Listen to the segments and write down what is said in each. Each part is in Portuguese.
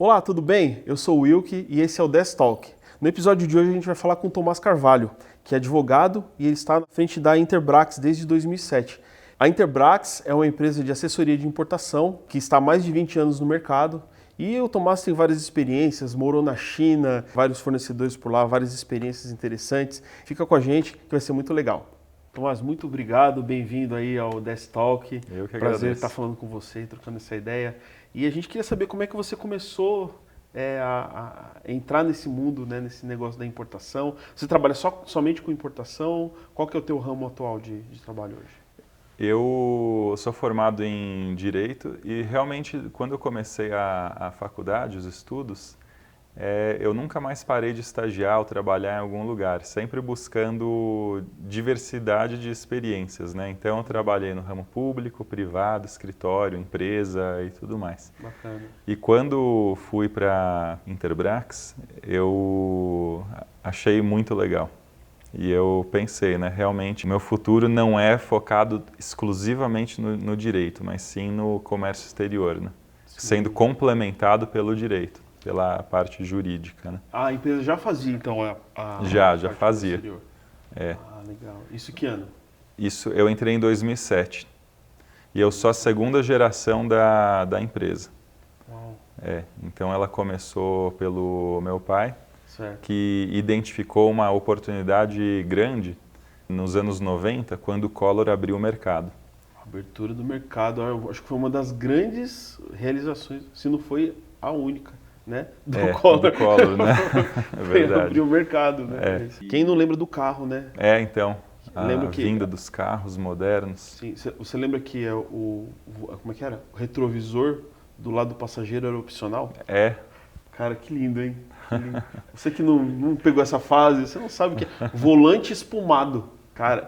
Olá, tudo bem? Eu sou o Wilke e esse é o Desk Talk. No episódio de hoje a gente vai falar com o Tomás Carvalho, que é advogado e ele está na frente da Interbrax desde 2007. A Interbrax é uma empresa de assessoria de importação que está há mais de 20 anos no mercado e o Tomás tem várias experiências, morou na China, vários fornecedores por lá, várias experiências interessantes. Fica com a gente que vai ser muito legal. Tomás, muito obrigado, bem-vindo aí ao Desk Talk. Eu que agradeço. Prazer estar falando com você, trocando essa ideia. E a gente queria saber como é que você começou a entrar nesse mundo, né, nesse negócio da importação. Você trabalha somente com importação? Qual que é o teu ramo atual de trabalho hoje? Eu sou formado em Direito e realmente quando eu comecei a faculdade, os estudos, eu nunca mais parei de estagiar ou trabalhar em algum lugar, sempre buscando diversidade de experiências, né? Então eu trabalhei no ramo público, privado, escritório, empresa e tudo mais. Bacana. E quando fui para Interbrax, eu achei muito legal. E eu pensei, né, realmente, meu futuro não é focado exclusivamente no direito, mas sim no comércio exterior, né? Sendo complementado pelo direito. Pela parte jurídica, né? A empresa já fazia, então, Já parte fazia. exterior. É. Ah, legal. Isso que ano? Isso, eu entrei em 2007. E eu sou a segunda geração da empresa. Uau. Então ela começou pelo meu pai, Certo. que identificou uma oportunidade grande nos anos 90, quando o Collor abriu o mercado. A abertura do mercado, eu acho que foi uma das grandes realizações, se não foi a única. Né? Do Collor. Do Collor, né? É verdade. Abriu o mercado, né? Quem não lembra do carro, né? Então, a vinda dos carros modernos. Sim, você lembra que como é que era? O retrovisor do lado do passageiro era opcional? Cara, que lindo, hein? Que lindo. Você que não pegou essa fase, você não sabe o que é. Volante espumado. Cara,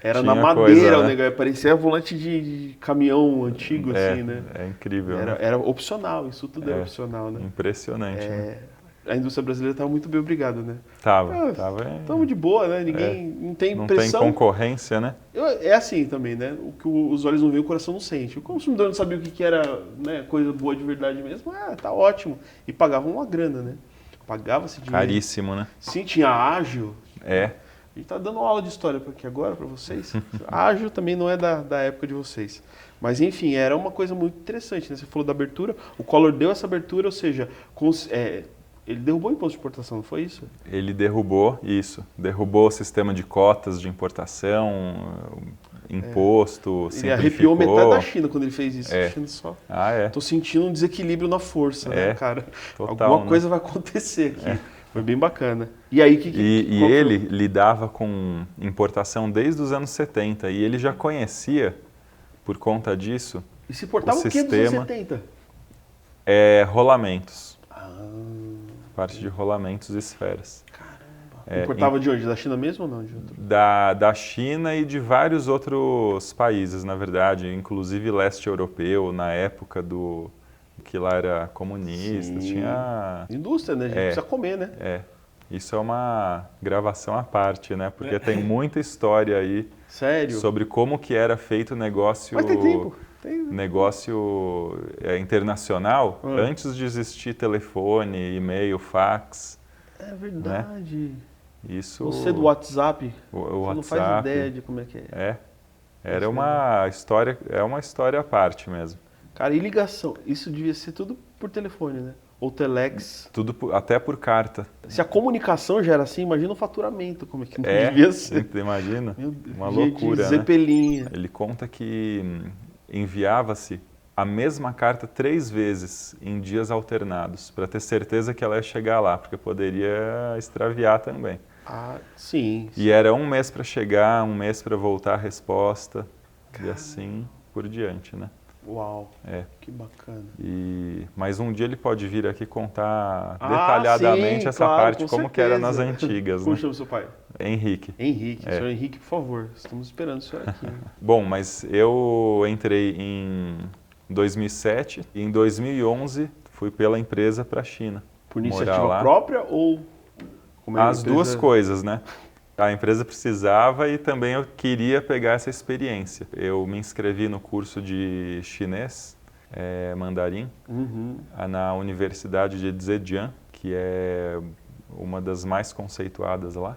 era na madeira coisa, o negócio, parecia volante de caminhão antigo, assim, né? É incrível. Era opcional, isso tudo era opcional, né? Impressionante, né? A indústria brasileira estava muito bem obrigada, né? Tava de boa, né? Ninguém não tem pressão. Não tem concorrência, né? É assim também, né? O que os olhos não veem, o coração não sente. O consumidor não sabia o que era, né, coisa boa de verdade mesmo. Tá ótimo. E pagava uma grana, né? Pagava-se dinheiro. Caríssimo, né? Sim, tinha ágil. A gente está dando uma aula de história aqui agora para vocês. Ágil também não é da época de vocês. Mas, enfim, era uma coisa muito interessante, né? Você falou da abertura, o Collor deu essa abertura, ou seja, ele derrubou o imposto de importação, não foi isso? Ele derrubou isso. Derrubou o sistema de cotas de importação, imposto, simplificou. Ele arrepiou metade da China quando ele fez isso. China só. Tô sentindo um desequilíbrio na força, né, cara? Total, alguma coisa vai acontecer aqui. Foi bem bacana. E aí ele lidava com importação desde os anos 70 e ele já conhecia, por conta disso, e se importava o que nos anos 70? Rolamentos. Parte de rolamentos e esferas. Caramba. Importava de onde? Da China mesmo ou não? De outro? Da China e de vários outros países, na verdade, inclusive leste europeu, na época que lá era comunista. Sim. Tinha indústria, né? A gente precisa comer, né? Isso é uma gravação à parte, né? Porque tem muita história aí. Sério? Sobre como que era feito o negócio. Mas tem tempo. Negócio internacional, antes de existir telefone, e-mail, fax. É verdade. Né? Isso. Você do WhatsApp, você não faz ideia de como é que é. Era uma história à parte mesmo. Cara, e ligação? Isso devia ser tudo por telefone, né? Ou telex. Tudo até por carta. Se a comunicação já era assim, imagina o faturamento, como é que não devia ser. Imagina, uma De loucura, zepelinha. Né? Ele conta que enviava-se a mesma carta 3 vezes em dias alternados, para ter certeza que ela ia chegar lá, porque poderia extraviar também. Sim. E era 1 mês para chegar, 1 mês para voltar a resposta, e assim por diante, né? Uau, que bacana. Mas um dia ele pode vir aqui contar detalhadamente essa parte, como que era nas antigas. Como né? chama o seu pai? Henrique. Senhor Henrique, por favor, estamos esperando o senhor aqui. Bom, mas eu entrei em 2007 e em 2011 fui pela empresa para a China. Por iniciativa própria ou... As duas coisas, né? A empresa precisava e também eu queria pegar essa experiência. Eu me inscrevi no curso de chinês mandarim, Uhum. na Universidade de Zhejiang, que é uma das mais conceituadas lá.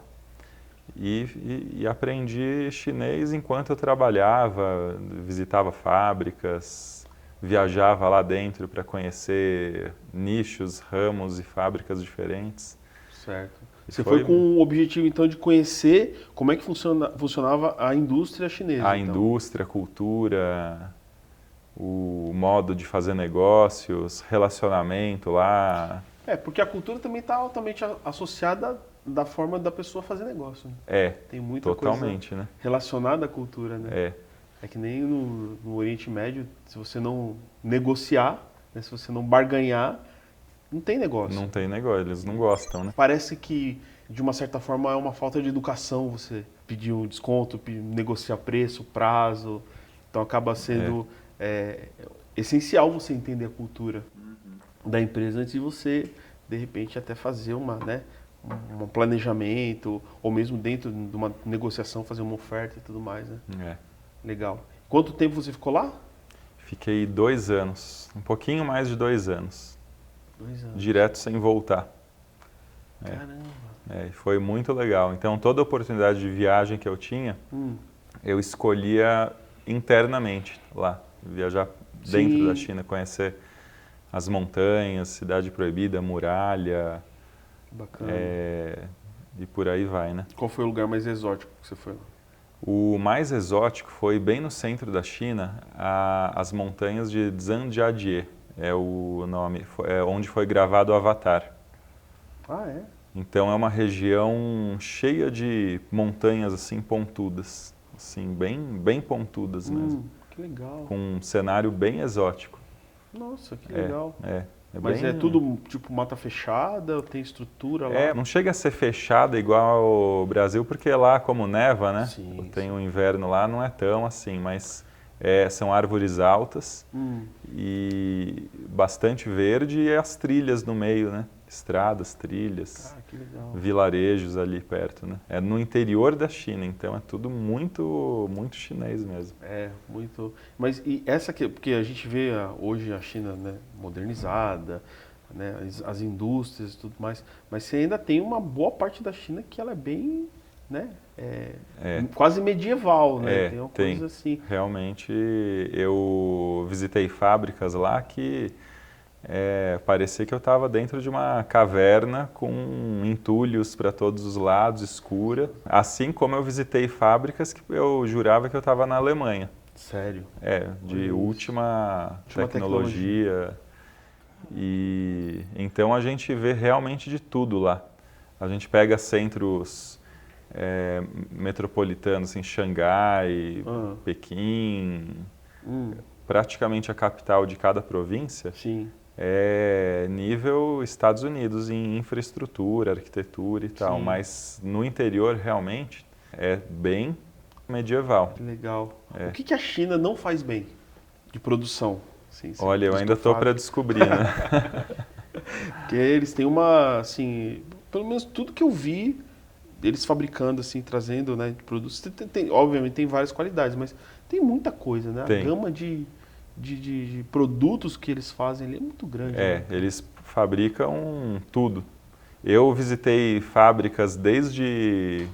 E aprendi chinês enquanto eu trabalhava, visitava fábricas, viajava lá dentro para conhecer nichos, ramos e fábricas diferentes. Certo. E Você foi com o objetivo, então, de conhecer como é que funcionava a indústria chinesa. a então. indústria, a cultura, o modo de fazer negócios, relacionamento lá. Porque a cultura também está altamente associada da forma da pessoa fazer negócio. Né? Tem muita totalmente, coisa né? relacionada à cultura, né? É que nem no Oriente Médio, se você não negociar, né, se você não barganhar, não tem negócio. Não tem negócio, eles não gostam, né? Parece que, de uma certa forma, é uma falta de educação você pedir um desconto, negociar preço, prazo. Então acaba sendo essencial você entender a cultura da empresa antes de você, de repente, até fazer um planejamento, ou mesmo dentro de uma negociação fazer uma oferta e tudo mais. Né? Legal. Quanto tempo você ficou lá? Fiquei 2 anos, um pouquinho mais de 2 anos. 2 anos. Direto sem voltar. Caramba. E foi muito legal. Então, toda oportunidade de viagem que eu tinha, eu escolhia internamente lá. Viajar dentro da China, conhecer as montanhas, Cidade Proibida, muralha. Bacana. E por aí vai, né? Qual foi o lugar mais exótico que você foi? O mais exótico foi bem no centro da China, as montanhas de Zhangjiajie. É o nome, onde foi gravado o Avatar. Ah, é? Então é uma região cheia de montanhas assim pontudas, assim bem pontudas mesmo, Que legal. com um cenário bem exótico. Nossa, que legal. Mas é tudo tipo mata fechada, tem estrutura lá? não chega a ser fechada igual ao Brasil, porque lá como neva, né? Sim, Tem o inverno lá, não é tão assim, mas são árvores altas e bastante verde e as trilhas no meio, né? Estradas, trilhas, que legal. vilarejos ali perto, né? É no interior da China, então é tudo muito chinês mesmo. Muito. Mas e essa que, porque a gente vê hoje a China, né, modernizada, né, as indústrias e tudo mais, mas você ainda tem uma boa parte da China que ela é bem, né, quase medieval, né? Tem uma coisa assim. Realmente, eu visitei fábricas lá que parecia que eu estava dentro de uma caverna com entulhos para todos os lados, escura. Assim como eu visitei fábricas que eu jurava que eu estava na Alemanha. Sério? De última tecnologia. E então a gente vê realmente de tudo lá. A gente pega centros metropolitanos em Xangai, Pequim, praticamente a capital de cada província. Sim. Nível Estados Unidos em infraestrutura, arquitetura e tal, mas no interior realmente é bem medieval. Que legal. O que a China não faz bem de produção? Sim, olha, eu ainda estou para descobrir, né? Porque eles têm uma, assim, pelo menos tudo que eu vi, eles fabricando, assim, trazendo, né, de produtos, obviamente tem várias qualidades, mas tem muita coisa, né? A gama de produtos que eles fazem ali é muito grande. Né? Eles fabricam tudo. Eu visitei fábricas desde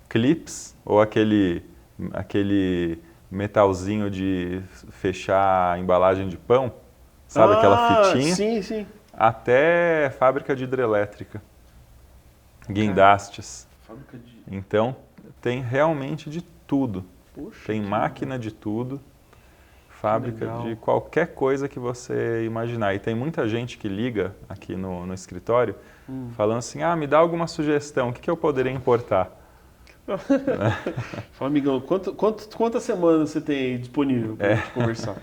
clips, ou aquele metalzinho de fechar a embalagem de pão, sabe aquela fitinha? Sim, sim. Até fábrica de hidrelétrica, guindastes. Então, tem realmente de tudo. Poxa, tem máquina de tudo. Fábrica de qualquer coisa que você imaginar. E tem muita gente que liga aqui no escritório falando assim, me dá alguma sugestão, o que eu poderia importar? Fala, amigão, quantas semanas você tem aí disponível para gente conversar?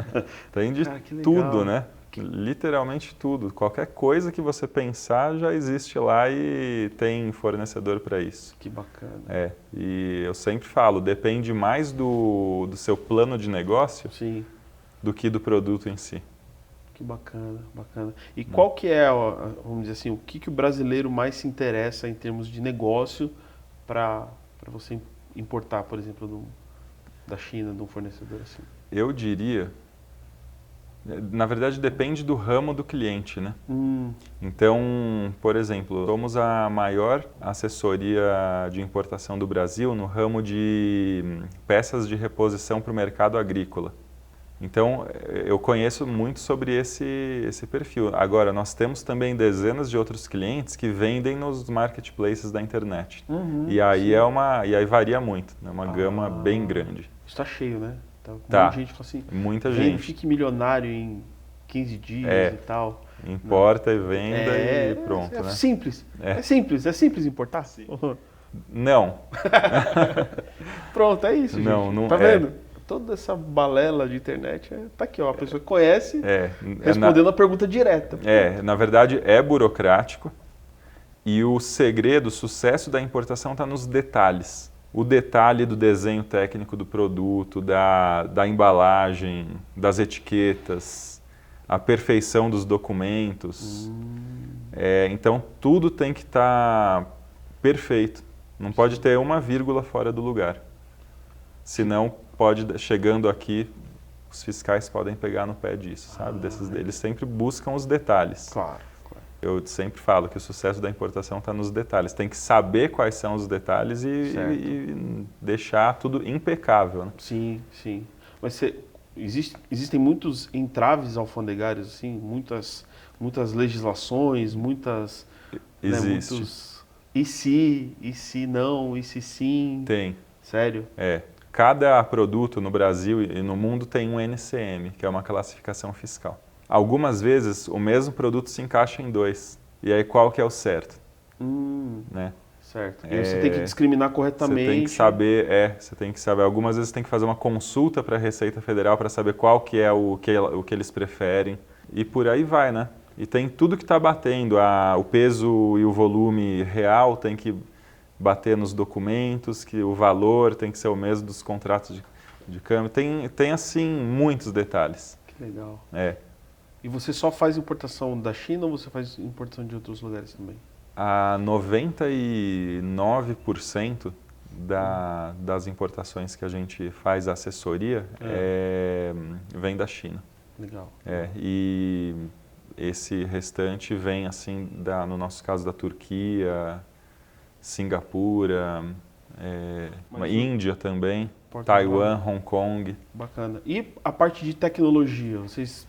Tem de tudo, né? Literalmente tudo. Qualquer coisa que você pensar já existe lá e tem fornecedor para isso. Que bacana. E eu sempre falo, depende mais do seu plano de negócio do que do produto em si. Que bacana, bacana. E qual que é, vamos dizer assim, o que o brasileiro mais se interessa em termos de negócio para você importar, por exemplo, da China, de um fornecedor assim? Eu diria Na verdade, depende do ramo do cliente, né? Hum, Então, por exemplo, somos a maior assessoria de importação do Brasil no ramo de peças de reposição para o mercado agrícola. Então, eu conheço muito sobre esse perfil. Agora, nós temos também dezenas de outros clientes que vendem nos marketplaces da internet. E aí sim. e aí varia muito, é uma gama bem grande. Está cheio, né? Tá com um Tá, monte de gente fala assim, muita vende, gente. fique milionário em 15 dias e tal. Importa e venda e É pronto, né? simples. É. É simples importar? Sim. Não, Pronto, é isso, Não, gente. não Tá é. vendo? Toda essa balela de internet, tá aqui, ó. A pessoa que conhece é, respondendo a pergunta direta. na verdade é burocrático e o segredo, o sucesso da importação está nos detalhes. O detalhe do desenho técnico do produto, da embalagem, das etiquetas, a perfeição dos documentos. Então tudo tem que estar perfeito. Não pode ter uma vírgula fora do lugar. Senão, chegando aqui, os fiscais podem pegar no pé disso, sabe? Eles sempre buscam os detalhes. Claro. Eu sempre falo que o sucesso da importação está nos detalhes. Tem que saber quais são os detalhes e deixar tudo impecável, né? Sim, sim. Mas existem muitos entraves alfandegários, assim, muitas legislações, muitas... Existe. Né, muitos e se não, e se sim. Tem. Sério? Cada produto no Brasil e no mundo tem um NCM, que é uma classificação fiscal. Algumas vezes o mesmo produto se encaixa em dois. E aí qual que é o certo? Né? Certo. E você tem que discriminar corretamente. Você tem que saber. Algumas vezes tem que fazer uma consulta para a Receita Federal para saber qual que é o que eles preferem. E por aí vai, né? E tem tudo que está batendo. O peso e o volume real tem que bater nos documentos, que o valor tem que ser o mesmo dos contratos de câmbio. Tem assim, muitos detalhes. Que legal. E você só faz importação da China ou você faz importação de outros lugares também? A 99% das importações que a gente faz assessoria vem da China. Legal. E esse restante vem, assim, no nosso caso, da Turquia, Singapura, Índia também, Taiwan, Hong Kong. Bacana. E a parte de tecnologia? Vocês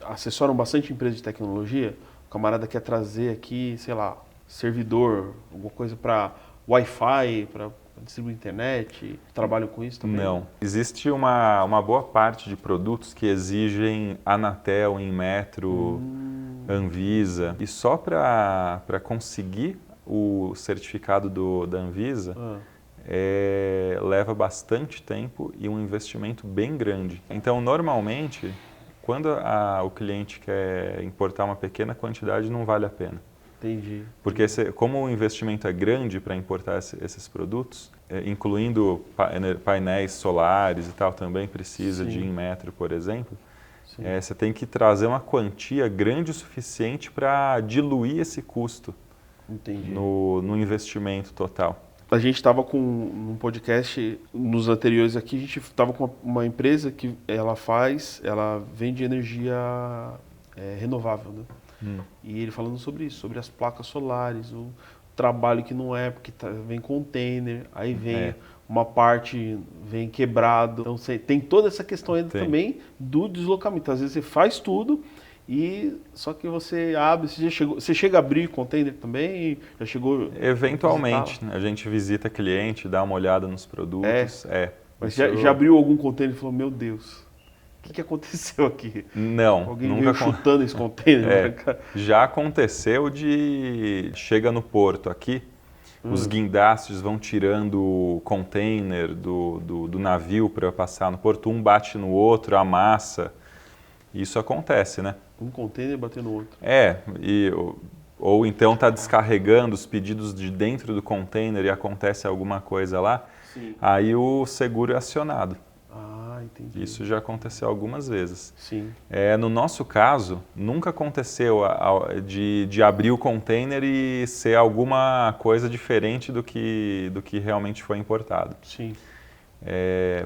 assessoram bastante empresa de tecnologia? O camarada quer trazer aqui, sei lá, servidor, alguma coisa para Wi-Fi, para distribuir internet? Trabalham com isso também? Não. Existe uma boa parte de produtos que exigem Anatel, Inmetro, Anvisa. E só para conseguir o certificado da Anvisa, leva bastante tempo e um investimento bem grande. Então, normalmente, quando o cliente quer importar uma pequena quantidade, não vale a pena. Entendi. Porque como o investimento é grande para importar esses produtos, incluindo painéis solares e tal, também precisa de Inmetro, por exemplo, você tem que trazer uma quantia grande o suficiente para diluir esse custo. Entendi. No investimento total. A gente estava com um podcast nos anteriores aqui, a gente estava com uma empresa que ela vende energia renovável, né? E ele falando sobre isso, sobre as placas solares, o trabalho que não é, porque vem container, aí vem uma parte, vem quebrado. Então tem toda essa questão ainda também do deslocamento. Às vezes você faz tudo, só que você abre, você chega a abrir container também? Já chegou? Eventualmente, a gente visita cliente, dá uma olhada nos produtos. Mas já abriu algum container e falou, meu Deus, o que aconteceu aqui? Não. Alguém nunca veio chutando esse container? Já aconteceu chega no porto aqui, os guindastes vão tirando o container do navio para passar no porto, um bate no outro, amassa. Isso acontece, né? Um container batendo no outro. Ou então está descarregando os pedidos de dentro do container e acontece alguma coisa lá, aí o seguro é acionado. Entendi. Isso já aconteceu algumas vezes. Sim. No nosso caso, nunca aconteceu de abrir o container e ser alguma coisa diferente do que realmente foi importado. Sim.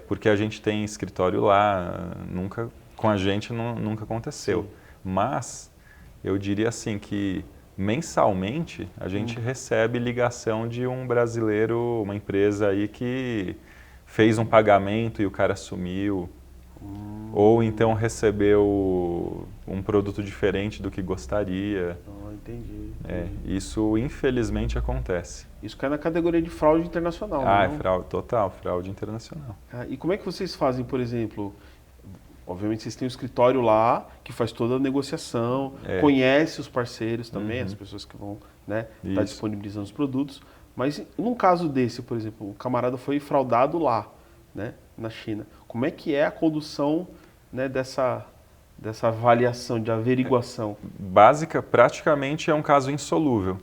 Porque a gente tem escritório lá, nunca Com a gente nunca aconteceu. Sim. Mas eu diria assim que mensalmente a gente recebe ligação de um brasileiro, uma empresa aí que fez um pagamento e o cara sumiu. Ou então recebeu um produto diferente do que gostaria. Entendi. Isso infelizmente acontece. Isso cai na categoria de fraude internacional, É não? fraude total, fraude internacional. E como é que vocês fazem, por exemplo? Obviamente vocês têm um escritório lá que faz toda a negociação, conhece os parceiros também, as pessoas que vão estar disponibilizando os produtos. Mas num caso desse, por exemplo, o camarada foi fraudado lá, né, na China. Como é que é a condução, né, dessa avaliação, de averiguação? Praticamente é um caso insolúvel.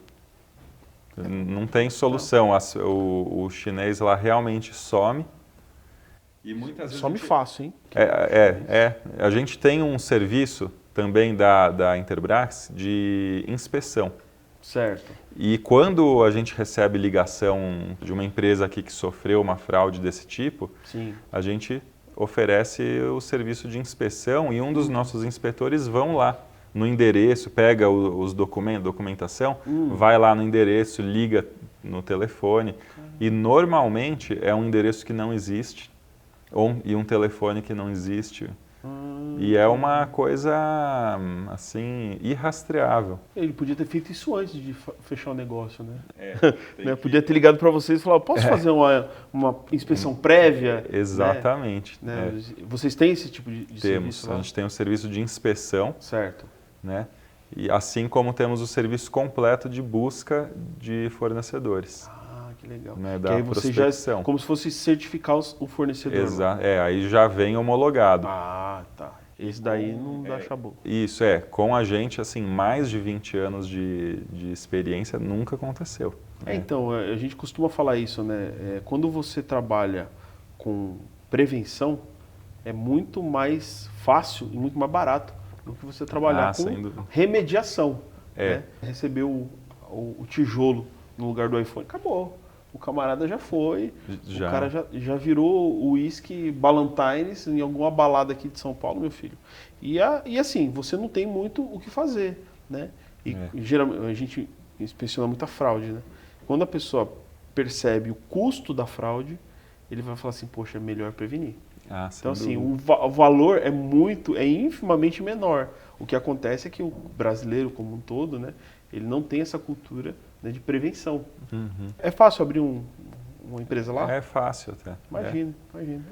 Não tem solução. O chinês lá realmente some. E muitas vezes Some fácil, hein? A gente tem um serviço também da Interbrax de inspeção. Certo. E quando a gente recebe ligação de uma empresa aqui que sofreu uma fraude desse tipo, Sim. a gente oferece o serviço de inspeção e um dos nossos inspetores vão lá no endereço, pega os documentos, documentação, vai lá no endereço, liga no telefone e normalmente é um endereço que não existe e um telefone que não existe. E é uma coisa, assim, irrastreável. Ele podia ter feito isso antes de fechar o negócio, né? Podia ter ligado para vocês e falar, posso fazer uma inspeção prévia? Exatamente. Né? Vocês têm esse tipo de serviço lá? A gente tem um serviço de inspeção. Certo. Né? E assim como temos o serviço completo de busca de fornecedores. Que legal. Né, que aí você já, como se fosse certificar o fornecedor. Exato. Aí já vem homologado. Tá. Esse daí não dá chabu. Isso, com a gente, assim, mais de 20 anos de experiência, nunca aconteceu. Então, a gente costuma falar isso, né? Quando você trabalha com prevenção, é muito mais fácil e muito mais barato do que você trabalhar com remediação. Né? Receber o tijolo no lugar do iPhone, acabou. O camarada já foi, o cara já virou o uísque Ballantines em alguma balada aqui de São Paulo, meu filho. E assim, você não tem muito o que fazer, né? E geralmente a gente inspeciona muita fraude, né? Quando a pessoa percebe o custo da fraude, ele vai falar assim, poxa, é melhor prevenir. Então assim, o valor é infimamente menor. O que acontece é que o brasileiro como um todo, né, ele não tem essa cultura, né, de prevenção. É fácil abrir uma empresa lá? É fácil até. Imagina.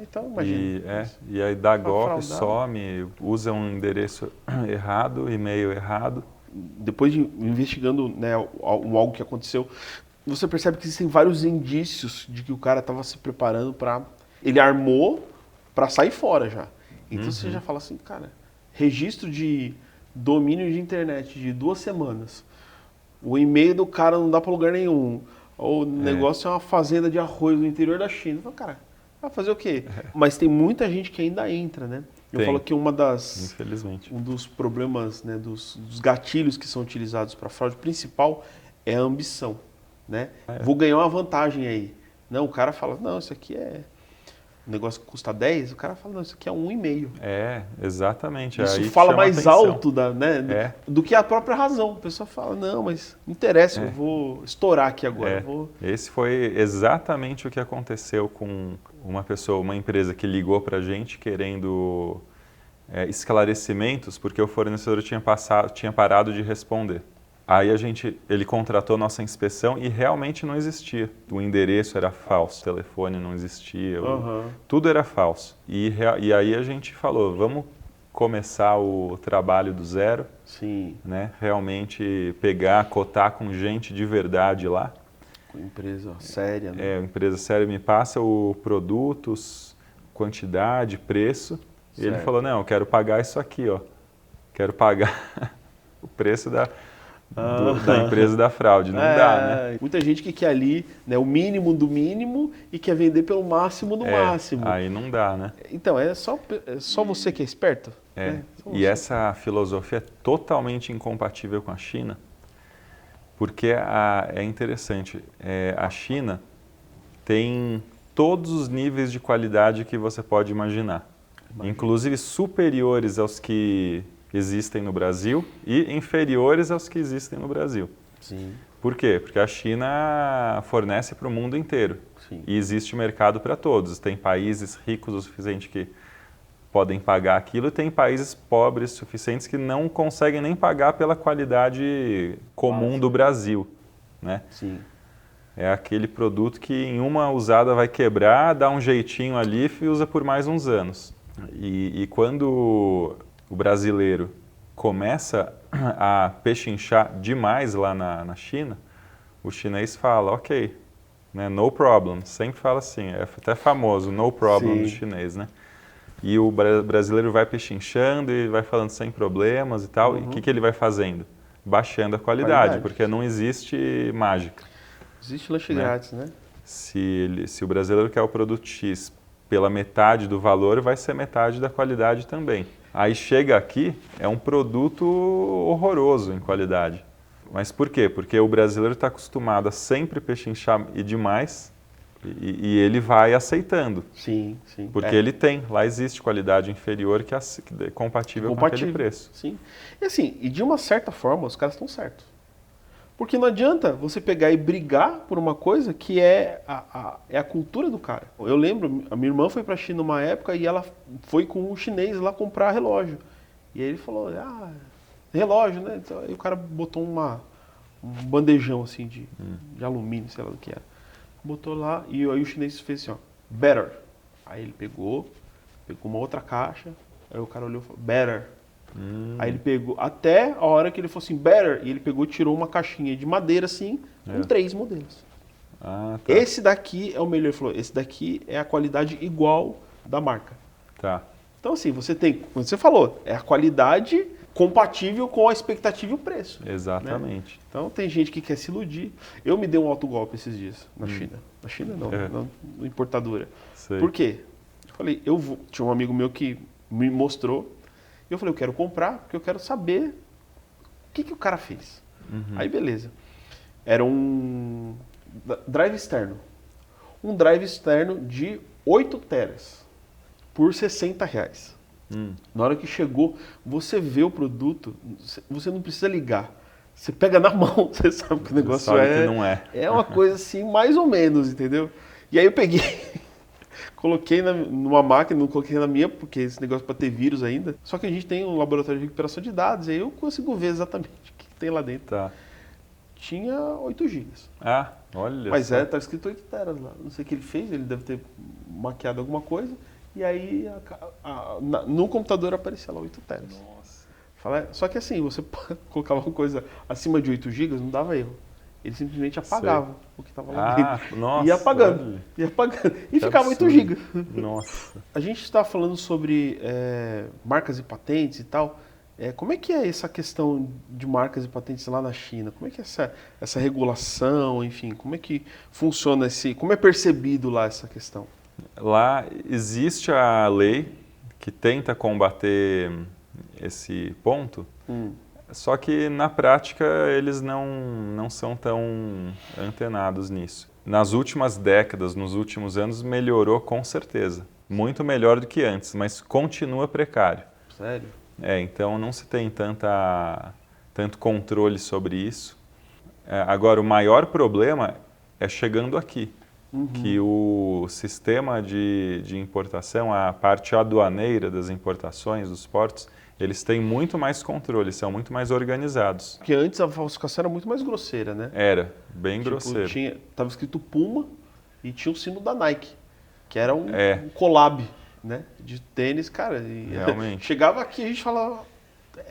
Então, imagina. E aí dá golpe, some, usa um endereço errado, e-mail errado. Depois de investigando, né, algo que aconteceu, você percebe que existem vários indícios de que o cara estava se preparando para... Ele armou para sair fora já. Então você já fala assim, cara, registro de domínio de internet de 2 semanas. O e-mail do cara não dá para lugar nenhum. O negócio é uma fazenda de arroz no interior da China. Então, cara, vai fazer o quê? Mas tem muita gente que ainda entra, né? Eu falo que infelizmente, um dos problemas, né, dos gatilhos que são utilizados para fraude principal é a ambição, né? Vou ganhar uma vantagem aí. Não, o cara fala, não, isso aqui é um negócio que custa 10, o cara fala, não, isso aqui é 1,5. Exatamente. Isso aí fala mais atenção. alto do que a própria razão. A pessoa fala, não, mas não interessa, eu vou estourar aqui agora. Esse foi exatamente o que aconteceu com uma empresa que ligou para a gente querendo esclarecimentos, porque o fornecedor tinha parado de responder. Aí ele contratou nossa inspeção e realmente não existia. O endereço era falso, o telefone não existia, tudo era falso. E aí a gente falou, vamos começar o trabalho do zero, né? Realmente cotar com gente de verdade lá. Com empresa séria, né? Empresa séria, me passa o produtos, quantidade, preço. E ele falou, não, eu quero pagar isso aqui, ó. Quero pagar o preço da empresa da fraude. Não dá, né? Muita gente que quer ali, né, o mínimo do mínimo e quer vender pelo máximo do máximo. Aí não dá, né? Então, é só você que é esperto? Né? E essa filosofia é totalmente incompatível com a China, porque é interessante, a China tem todos os níveis de qualidade que você pode imaginar. inclusive superiores aos que existem no Brasil e inferiores aos que existem no Brasil. Sim. Por quê? Porque a China fornece para o mundo inteiro. Sim. E existe mercado para todos. Tem países ricos o suficiente que podem pagar aquilo e tem países pobres suficientes que não conseguem nem pagar pela qualidade comum do Brasil, né? Sim. É aquele produto que em uma usada vai quebrar, dá um jeitinho ali e usa por mais uns anos. E quando o brasileiro começa a pechinchar demais lá na China, o chinês fala, ok, né, no problem, sempre fala assim, é até famoso, no problem Sim. do chinês, né? E o brasileiro vai pechinchando e vai falando sem problemas e tal, e o que ele vai fazendo? Baixando a qualidade, porque não existe mágica. Existe lanche Né? grátis, né? Se o brasileiro quer o produto X pela metade do valor, vai ser metade da qualidade também. Aí chega aqui, é um produto horroroso em qualidade. Mas por quê? Porque o brasileiro está acostumado a sempre pechinchar e demais, e ele vai aceitando. Sim, sim. Porque ele tem, lá existe qualidade inferior que é compatível com aquele preço. Sim. E assim, e de uma certa forma, os caras estão certos. Porque não adianta você pegar e brigar por uma coisa que é a cultura do cara. Eu lembro, a minha irmã foi pra China uma época e ela foi com um chinês lá comprar relógio. E aí ele falou, relógio, né? Então, aí o cara botou um bandejão assim de alumínio, sei lá do que era. Botou lá e aí o chinês fez assim, ó, better. Aí ele pegou uma outra caixa, aí o cara olhou e falou, better. Aí ele pegou, até a hora que ele falou assim, better, e ele pegou e tirou uma caixinha de madeira assim, com 3 modelos. Ah, tá. Esse daqui é o melhor, ele falou, esse daqui é a qualidade igual da marca. Tá. Então assim, você tem, como você falou, é a qualidade compatível com a expectativa e o preço. Exatamente. Né? Então tem gente que quer se iludir. Eu me dei um autogolpe esses dias na China. Na China não, na importadora. Sei. Por quê? Eu falei, tinha um amigo meu que me mostrou. E eu falei, eu quero comprar, porque eu quero saber o que o cara fez. Aí beleza. Era um drive externo. Um drive externo de 8 teras por R$60. Na hora que chegou, você vê o produto, você não precisa ligar. Você pega na mão, você sabe que o negócio que não é. É uma coisa assim, mais ou menos, entendeu? E aí eu peguei, coloquei numa máquina, não coloquei na minha, porque esse negócio para ter vírus ainda. Só que a gente tem um laboratório de recuperação de dados, aí eu consigo ver exatamente o que tem lá dentro. Tá. Tinha 8 gigas. Ah, olha Mas só. tá escrito 8 teras lá. Não sei o que ele fez, ele deve ter maquiado alguma coisa. E aí no computador aparecia lá 8 teras. Nossa. Só que assim, você colocava uma coisa acima de 8 gigas, não dava erro. Ele simplesmente apagava o que estava lá dentro. Nossa. Ia apagando. E ficava 8 gigas. Nossa. A gente está falando sobre marcas e patentes e tal. Como é que é essa questão de marcas e patentes lá na China? Como é que é essa regulação, enfim, como é que funciona como é percebido lá essa questão? Lá existe a lei que tenta combater esse ponto, só que na prática eles não são tão antenados nisso. Nas últimas décadas, nos últimos anos, melhorou com certeza. Muito melhor do que antes, mas continua precário. Sério? Então não se tem tanto controle sobre isso. Agora, o maior problema é chegando aqui. Que o sistema de importação, a parte aduaneira das importações, dos portos, eles têm muito mais controle, são muito mais organizados. Porque antes a falsificação era muito mais grosseira, né? Era, bem grosseiro. Tava escrito Puma e tinha o sino da Nike, que era um collab, né? De tênis, cara. Realmente. Chegava aqui e a gente falava,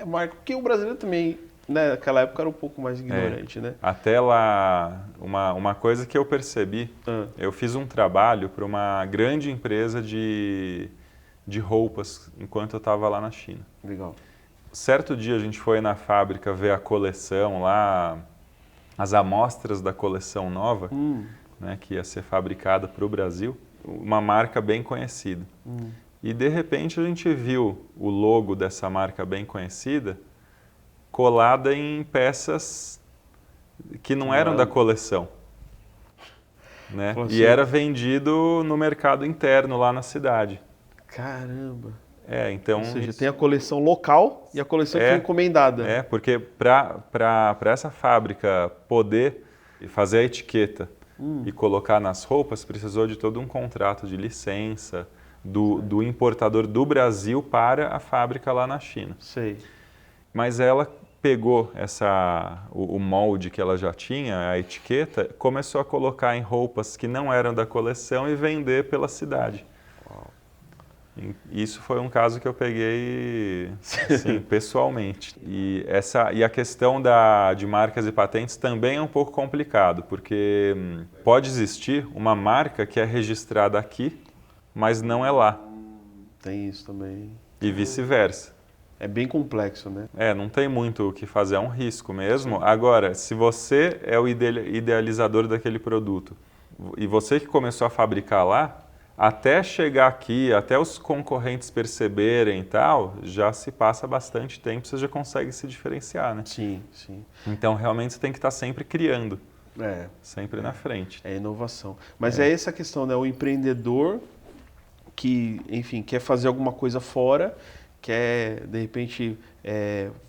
marca, porque o brasileiro também, né, naquela época era um pouco mais ignorante, né? Até lá, uma coisa que eu percebi, eu fiz um trabalho para uma grande empresa de roupas enquanto eu estava lá na China. Legal. Certo dia a gente foi na fábrica ver a coleção lá, as amostras da coleção nova, né, que ia ser fabricada para o Brasil, uma marca bem conhecida. E de repente a gente viu o logo dessa marca bem conhecida colada em peças que não eram da coleção. Né? Assim, e era vendido no mercado interno lá na cidade. Caramba! Então... Ou seja, tem a coleção local e a coleção que foi encomendada. Porque para essa fábrica poder fazer a etiqueta e colocar nas roupas, precisou de todo um contrato de licença do importador do Brasil para a fábrica lá na China. Sei. Mas ela pegou o molde que ela já tinha, a etiqueta, começou a colocar em roupas que não eram da coleção e vender pela cidade. Isso foi um caso que eu peguei assim, pessoalmente. E a questão de marcas e patentes também é um pouco complicado, porque pode existir uma marca que é registrada aqui, mas não é lá. Tem isso também. E vice-versa. É bem complexo, né? Não tem muito o que fazer, é um risco mesmo. Sim. Agora, se você é o idealizador daquele produto e você que começou a fabricar lá, até chegar aqui, até os concorrentes perceberem e tal, já se passa bastante tempo, você já consegue se diferenciar, né? Sim, sim. Então, realmente, você tem que estar sempre criando, sempre na frente. É inovação. Mas é essa questão, né? O empreendedor que, enfim, quer fazer alguma coisa fora, quer, de repente,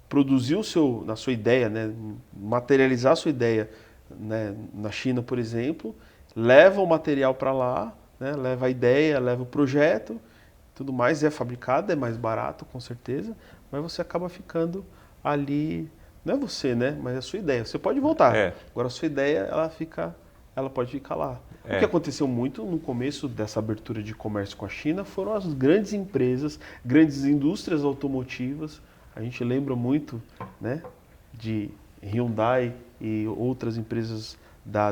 produzir na sua ideia, né? Materializar a sua ideia, né? Na China, por exemplo, leva o material para lá, né? Leva a ideia, leva o projeto, tudo mais, é fabricado, é mais barato, com certeza, mas você acaba ficando ali, não é você, né? Mas é a sua ideia. Você pode voltar, agora a sua ideia, ela pode ficar lá. O que aconteceu muito no começo dessa abertura de comércio com a China foram as grandes empresas, grandes indústrias automotivas. A gente lembra muito, né, de Hyundai e outras empresas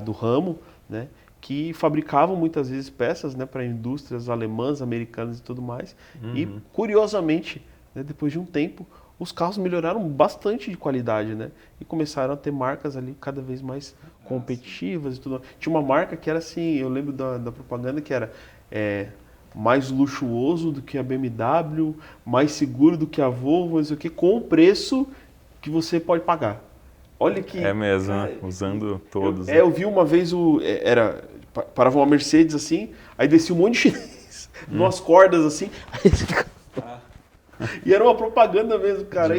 do ramo, né, que fabricavam muitas vezes peças, né, para indústrias alemãs, americanas e tudo mais. E, curiosamente, né, depois de um tempo, os carros melhoraram bastante de qualidade, né? E começaram a ter marcas ali cada vez mais competitivas e tudo. Tinha uma marca que era assim, eu lembro da propaganda que era mais luxuoso do que a BMW, mais seguro do que a Volvo, não sei o quê, com o preço que você pode pagar. Olha que... É mesmo, cara, né? Usando todos. Eu vi uma vez, parava uma Mercedes assim, aí descia um monte de chinês, numas cordas assim, aí você fica... E era uma propaganda mesmo, cara.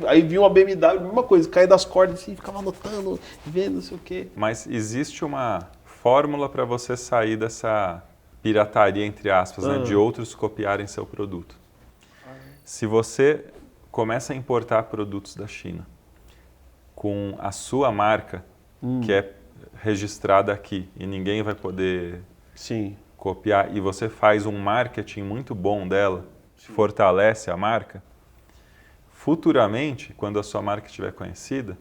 Aí vinha uma BMW, mesma coisa, caía das cordas assim, ficava anotando, vendo, não sei o quê. Mas existe uma fórmula para você sair dessa pirataria, entre aspas, né, de outros copiarem seu produto. Se você começa a importar produtos da China com a sua marca, que é registrada aqui, e ninguém vai poder copiar, e você faz um marketing muito bom dela, fortalece a marca, futuramente, quando a sua marca estiver conhecida,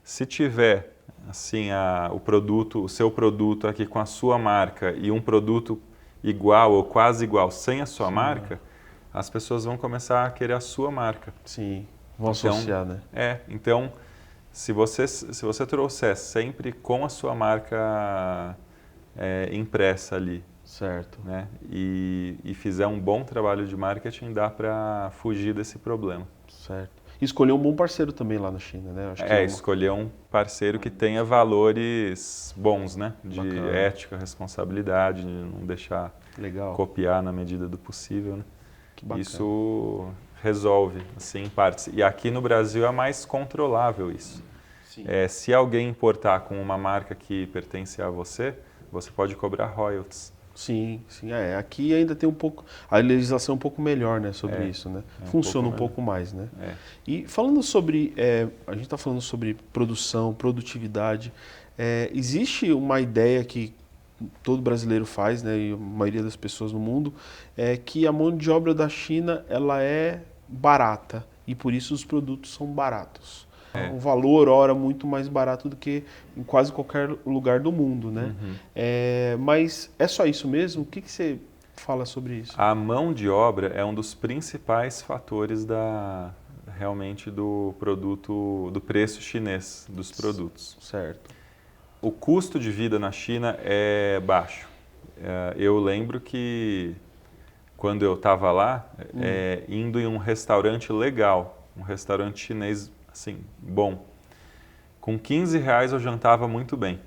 se tiver assim o seu produto aqui com a sua marca e um produto igual ou quase igual sem a sua marca, as pessoas vão começar a querer a sua marca. Sim, vão associar, né? Então, se você trouxer sempre com a sua marca impressa ali, certo, né? E fizer um bom trabalho de marketing, dá para fugir desse problema. Certo. E escolher um bom parceiro também lá na China, né? Acho que escolher um parceiro que tenha valores bons, né? De ética, responsabilidade, de não deixar copiar na medida do possível, né? Que bacana. Isso resolve, assim, em partes. E aqui no Brasil é mais controlável isso. Sim. Se alguém importar com uma marca que pertence a você, você pode cobrar royalties. Sim, sim. Aqui ainda tem um pouco, a legislação é um pouco melhor, né, sobre isso, né? Funciona um pouco mais, né? E falando sobre, a gente está falando sobre produção, produtividade, existe uma ideia que todo brasileiro faz, né, e a maioria das pessoas no mundo, que a mão de obra da China, ela é barata e por isso os produtos são baratos. O valor, ora, muito mais barato do que em quase qualquer lugar do mundo, né? Mas é só isso mesmo? O que você fala sobre isso? A mão de obra é um dos principais fatores realmente do produto, do preço chinês dos produtos. Certo. O custo de vida na China é baixo. Eu lembro que quando eu estava lá, indo em um restaurante legal, um restaurante chinês assim, bom. Com 15 reais eu jantava muito bem.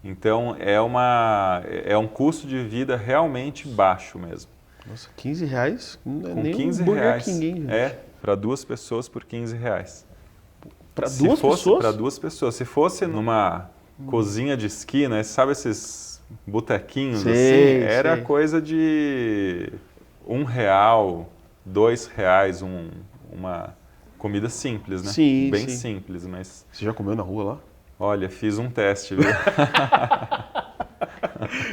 Então é um custo de vida realmente baixo mesmo. Nossa, R$15 não é Com nem R$15, um Burger King, hein, gente? para 2 pessoas por R$15. Para Se 2 fosse pessoas? para 2 pessoas. Se fosse numa cozinha de esquina, sabe esses botequinhos assim? Sei, Era sei. coisa de R$1, R$2, uma comida simples, né? Sim, Bem sim. simples, mas Você já comeu na rua lá? olha, fiz um teste, viu?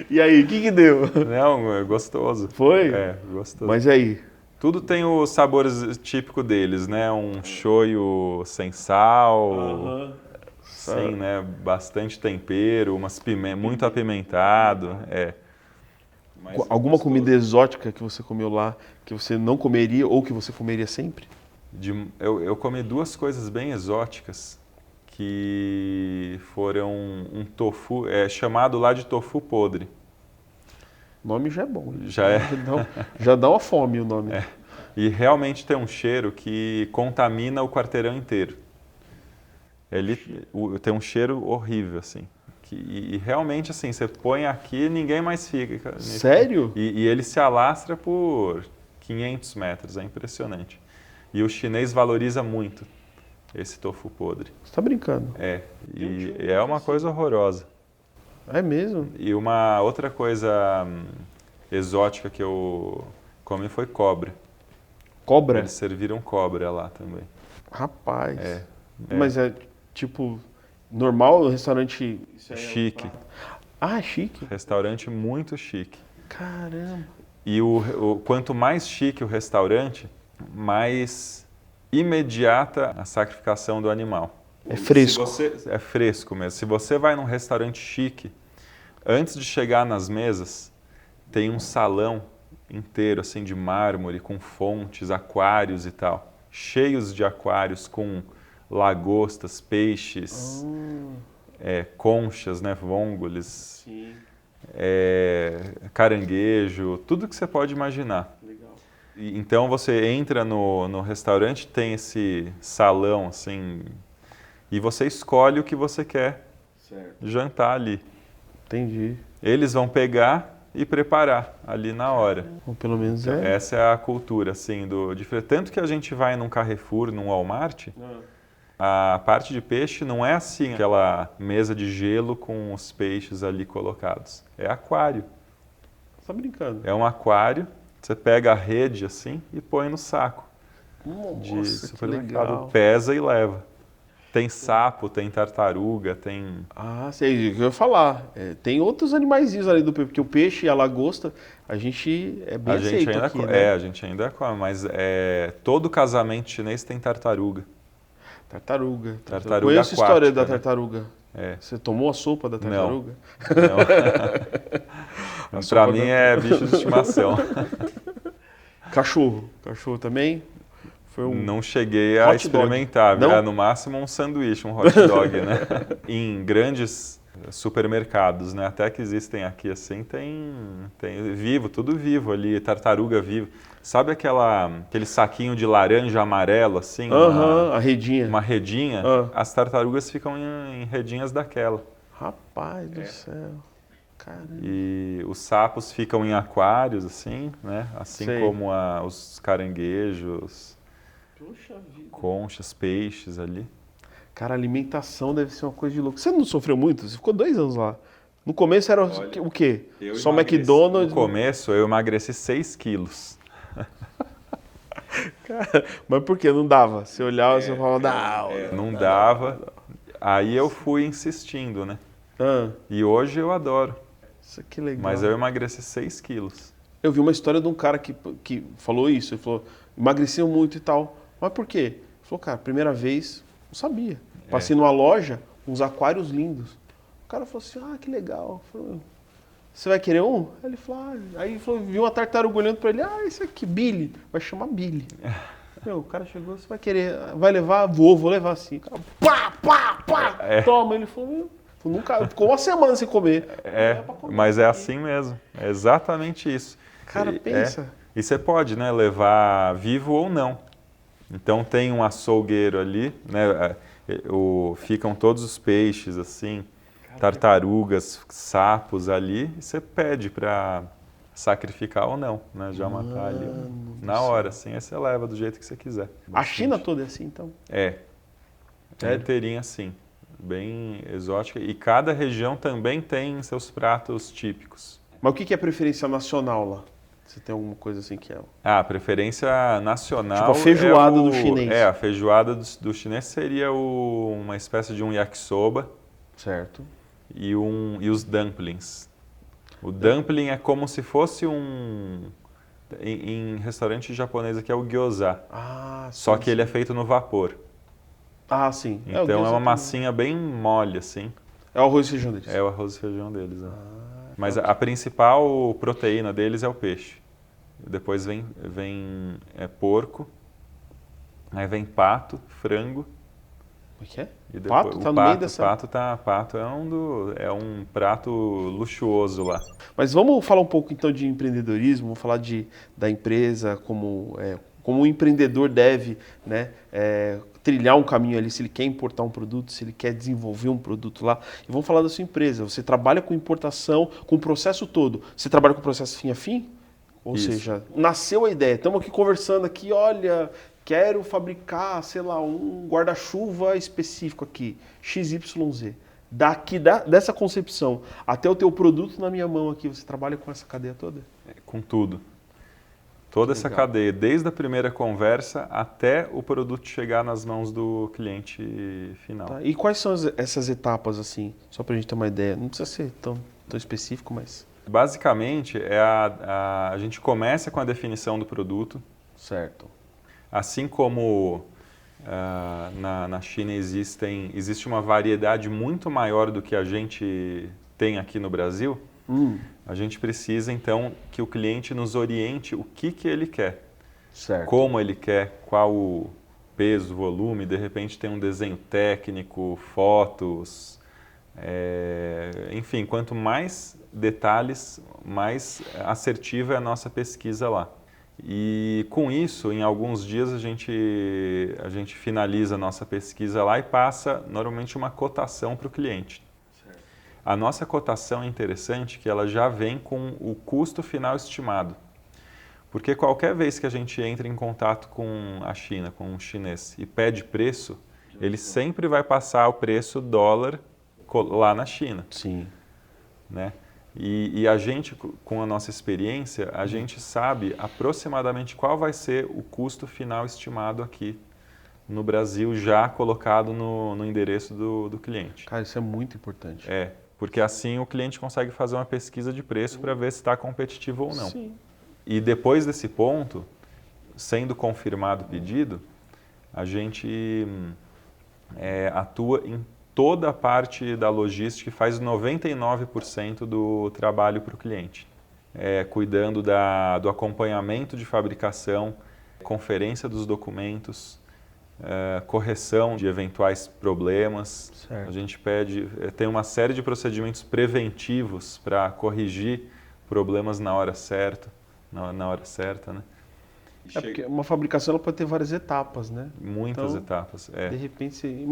E aí, o que deu? Não, é gostoso. Foi? É, gostoso. Mas aí? Tudo tem os sabores típicos deles, né? Um shoyu sem sal, sem, né? Bastante tempero, muito apimentado, Mas Alguma gostoso. comida exótica que você comeu lá que você não comeria ou que você comeria sempre? Eu comi 2 coisas bem exóticas que foram um tofu, chamado lá de tofu podre. O nome já é bom. Já é. Já dá uma fome o nome. E realmente tem um cheiro que contamina o quarteirão inteiro. Tem um cheiro horrível, assim. E realmente, assim, você põe aqui e ninguém mais fica. Sério? E ele se alastra por 500 metros, é impressionante. E o chinês valoriza muito esse tofu podre. Você tá brincando? E é uma coisa horrorosa. É mesmo? E uma outra coisa exótica que eu comi foi cobra. Cobra? Eles serviram cobra lá também. Rapaz. É. Mas é tipo normal no restaurante? Isso aí é um Chique. prato? Ah, chique. Restaurante muito chique. Caramba. E quanto mais chique o restaurante, mais imediata a sacrificação do animal. É fresco. É fresco mesmo. Se você vai num restaurante chique, antes de chegar nas mesas, tem um salão inteiro assim de mármore, com fontes, aquários e tal. Cheios de aquários com lagostas, peixes, conchas, né, vongole, caranguejo, tudo que você pode imaginar. Legal. Então você entra no restaurante, tem esse salão assim, e você escolhe o que você quer jantar ali. Entendi. Eles vão pegar e preparar ali na hora. Ou pelo menos Então, é. essa é a cultura, assim, tanto que a gente vai num Carrefour, num Walmart, a parte de peixe não é assim, aquela mesa de gelo com os peixes ali colocados. É aquário. Você tá brincando? É um aquário, você pega a rede assim e põe no saco de Nossa, que supermercado, legal. pesa e leva. Tem sapo, tem tartaruga, tem... Ah, sei o que eu ia falar. Tem outros animaizinhos ali do peixe, porque o peixe e a lagosta, a gente é bem aceito aqui, né? a gente ainda come, mas todo casamento chinês tem tartaruga. Tartaruga. Tartaruga Conheço a história da aquática, né? tartaruga. Você tomou a sopa da tartaruga? Não. Pra mim é bicho de estimação. Cachorro. Cachorro também? Foi um... Não cheguei a Hot experimentar. dog. Não? No máximo um sanduíche, um hot dog, né? Em grandes supermercados, né? Até que existem aqui assim, tem vivo, tudo vivo ali, tartaruga viva. Sabe aquele saquinho de laranja amarelo, assim? A redinha. Uma redinha? As tartarugas ficam em redinhas daquela. Rapaz do céu. Caramba. E os sapos ficam em aquários, assim, né? Assim Sei. como os caranguejos, Puxa vida. conchas, peixes ali. Cara, a alimentação deve ser uma coisa de louco. Você não sofreu muito? Você ficou 2 anos lá. No começo era o quê? Só McDonald's? No começo eu emagreci 6 quilos. Cara, mas por quê? Não dava? Você olhava e você falava, Não dava. Aí eu fui insistindo, né? E hoje eu adoro. Isso que legal. Mas eu emagreci 6 quilos. Eu vi uma história de um cara que falou isso. Ele falou, emagreceu muito e tal. Mas por quê? Ele falou, cara, primeira vez, não sabia. Passei numa loja, uns aquários lindos. O cara falou assim, que legal. Falou, você vai querer um? Aí ele falou, Aí ele falou, viu uma tartaruga olhando pra ele, isso aqui, Billy. Vai chamar Billy. O cara chegou, você vai querer, vai levar? Vou levar sim. O cara, pá, toma. Ele falou, nunca, ficou uma semana sem comer. Mas é assim mesmo. É exatamente isso. Cara, pensa. E você pode, né, levar vivo ou não. Então tem um açougueiro ali, né, ficam todos os peixes assim, tartarugas, sapos ali, e você pede para sacrificar ou não, né? Já matar ali na hora, assim, aí você leva do jeito que você quiser. A China toda é assim, então? É inteirinha assim, bem exótica. E cada região também tem seus pratos típicos. Mas o que é preferência nacional lá? Você tem alguma coisa assim que é? A preferência nacional Tipo a feijoada do chinês. A feijoada do chinês seria uma espécie de um yakisoba. Certo. E os dumplings. O dumpling é como se fosse em restaurante japonês aqui é o gyoza. Ah, sim, só que ele é feito no vapor. Ah, sim. Então é uma massinha bem mole, assim. É o arroz e feijão deles. É o arroz e feijão deles. Mas a principal proteína deles é o peixe. Depois vem porco, aí vem pato, frango. O que é? E depois, Pato tá no meio dessa... Pato é um prato luxuoso lá. Mas vamos falar um pouco então de empreendedorismo, vamos falar da empresa, como o empreendedor deve, né, trilhar um caminho ali, se ele quer importar um produto, se ele quer desenvolver um produto lá. E vamos falar da sua empresa. Você trabalha com importação, com o processo todo. Você trabalha com o processo fim a fim? Ou Isso. seja, nasceu a ideia. Estamos aqui conversando aqui, olha, quero fabricar, sei lá, um guarda-chuva específico aqui, XYZ. Dessa concepção até o teu produto na minha mão aqui, você trabalha com essa cadeia toda? Com tudo. Toda essa cadeia, desde a primeira conversa até o produto chegar nas mãos do cliente final. Tá. E quais são essas etapas, assim, só para a gente ter uma ideia? Não precisa ser tão específico, mas... Basicamente, a gente começa com a definição do produto. Certo. Assim como na China existe uma variedade muito maior do que a gente tem aqui no Brasil, a gente precisa, então, que o cliente nos oriente o que ele quer. Certo. Como ele quer, qual o peso, volume, de repente tem um desenho técnico, fotos, enfim, quanto mais detalhes, mais assertiva é a nossa pesquisa lá. E com isso, em alguns dias a gente finaliza a nossa pesquisa lá e passa normalmente uma cotação para o cliente. Certo. A nossa cotação é interessante que ela já vem com o custo final estimado. Porque qualquer vez que a gente entra em contato com a China, com um chinês e pede preço, ele sempre vai passar o preço dólar lá na China. Sim. Né? E a gente, com a nossa experiência, a gente sabe aproximadamente qual vai ser o custo final estimado aqui no Brasil, já colocado no endereço do cliente. Cara, isso é muito importante. Porque assim o cliente consegue fazer uma pesquisa de preço para ver se está competitivo ou não. Sim. E depois desse ponto, sendo confirmado o pedido, a gente atua em toda a parte da logística, faz 99% do trabalho para o cliente. Cuidando do acompanhamento de fabricação, conferência dos documentos, correção de eventuais problemas. Certo. A gente tem uma série de procedimentos preventivos para corrigir problemas na hora certa, né? Porque uma fabricação ela pode ter várias etapas, né? Muitas etapas. De repente, você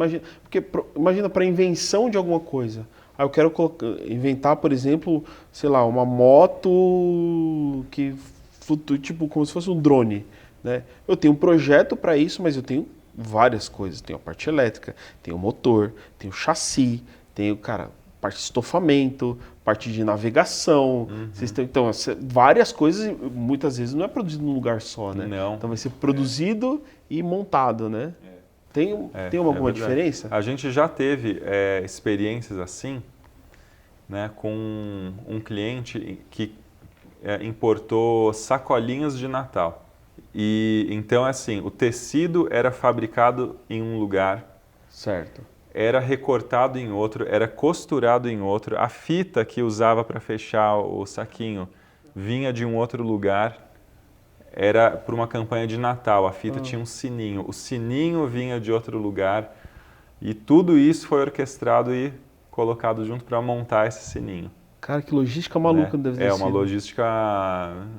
imagina para a invenção de alguma coisa. Eu quero inventar, por exemplo, sei lá, uma moto que flutue, tipo como se fosse um drone, né? Eu tenho um projeto para isso, mas eu tenho várias coisas. Tenho a parte elétrica, tenho o motor, tenho o chassi, tenho, parte de estofamento, parte de navegação. Então, várias coisas, muitas vezes não é produzido num lugar só, né? Não. Então vai ser produzido e montado, né? Tem alguma diferença? A gente já teve experiências assim, né, com um cliente que importou sacolinhas de Natal. E então, assim, o tecido era fabricado em um lugar. Certo. Era recortado em outro, era costurado em outro. A fita que usava para fechar o saquinho vinha de um outro lugar. Era para uma campanha de Natal. A fita tinha um sininho. O sininho vinha de outro lugar. E tudo isso foi orquestrado e colocado junto para montar esse sininho. Cara, que logística maluca deve ter sido. Uma logística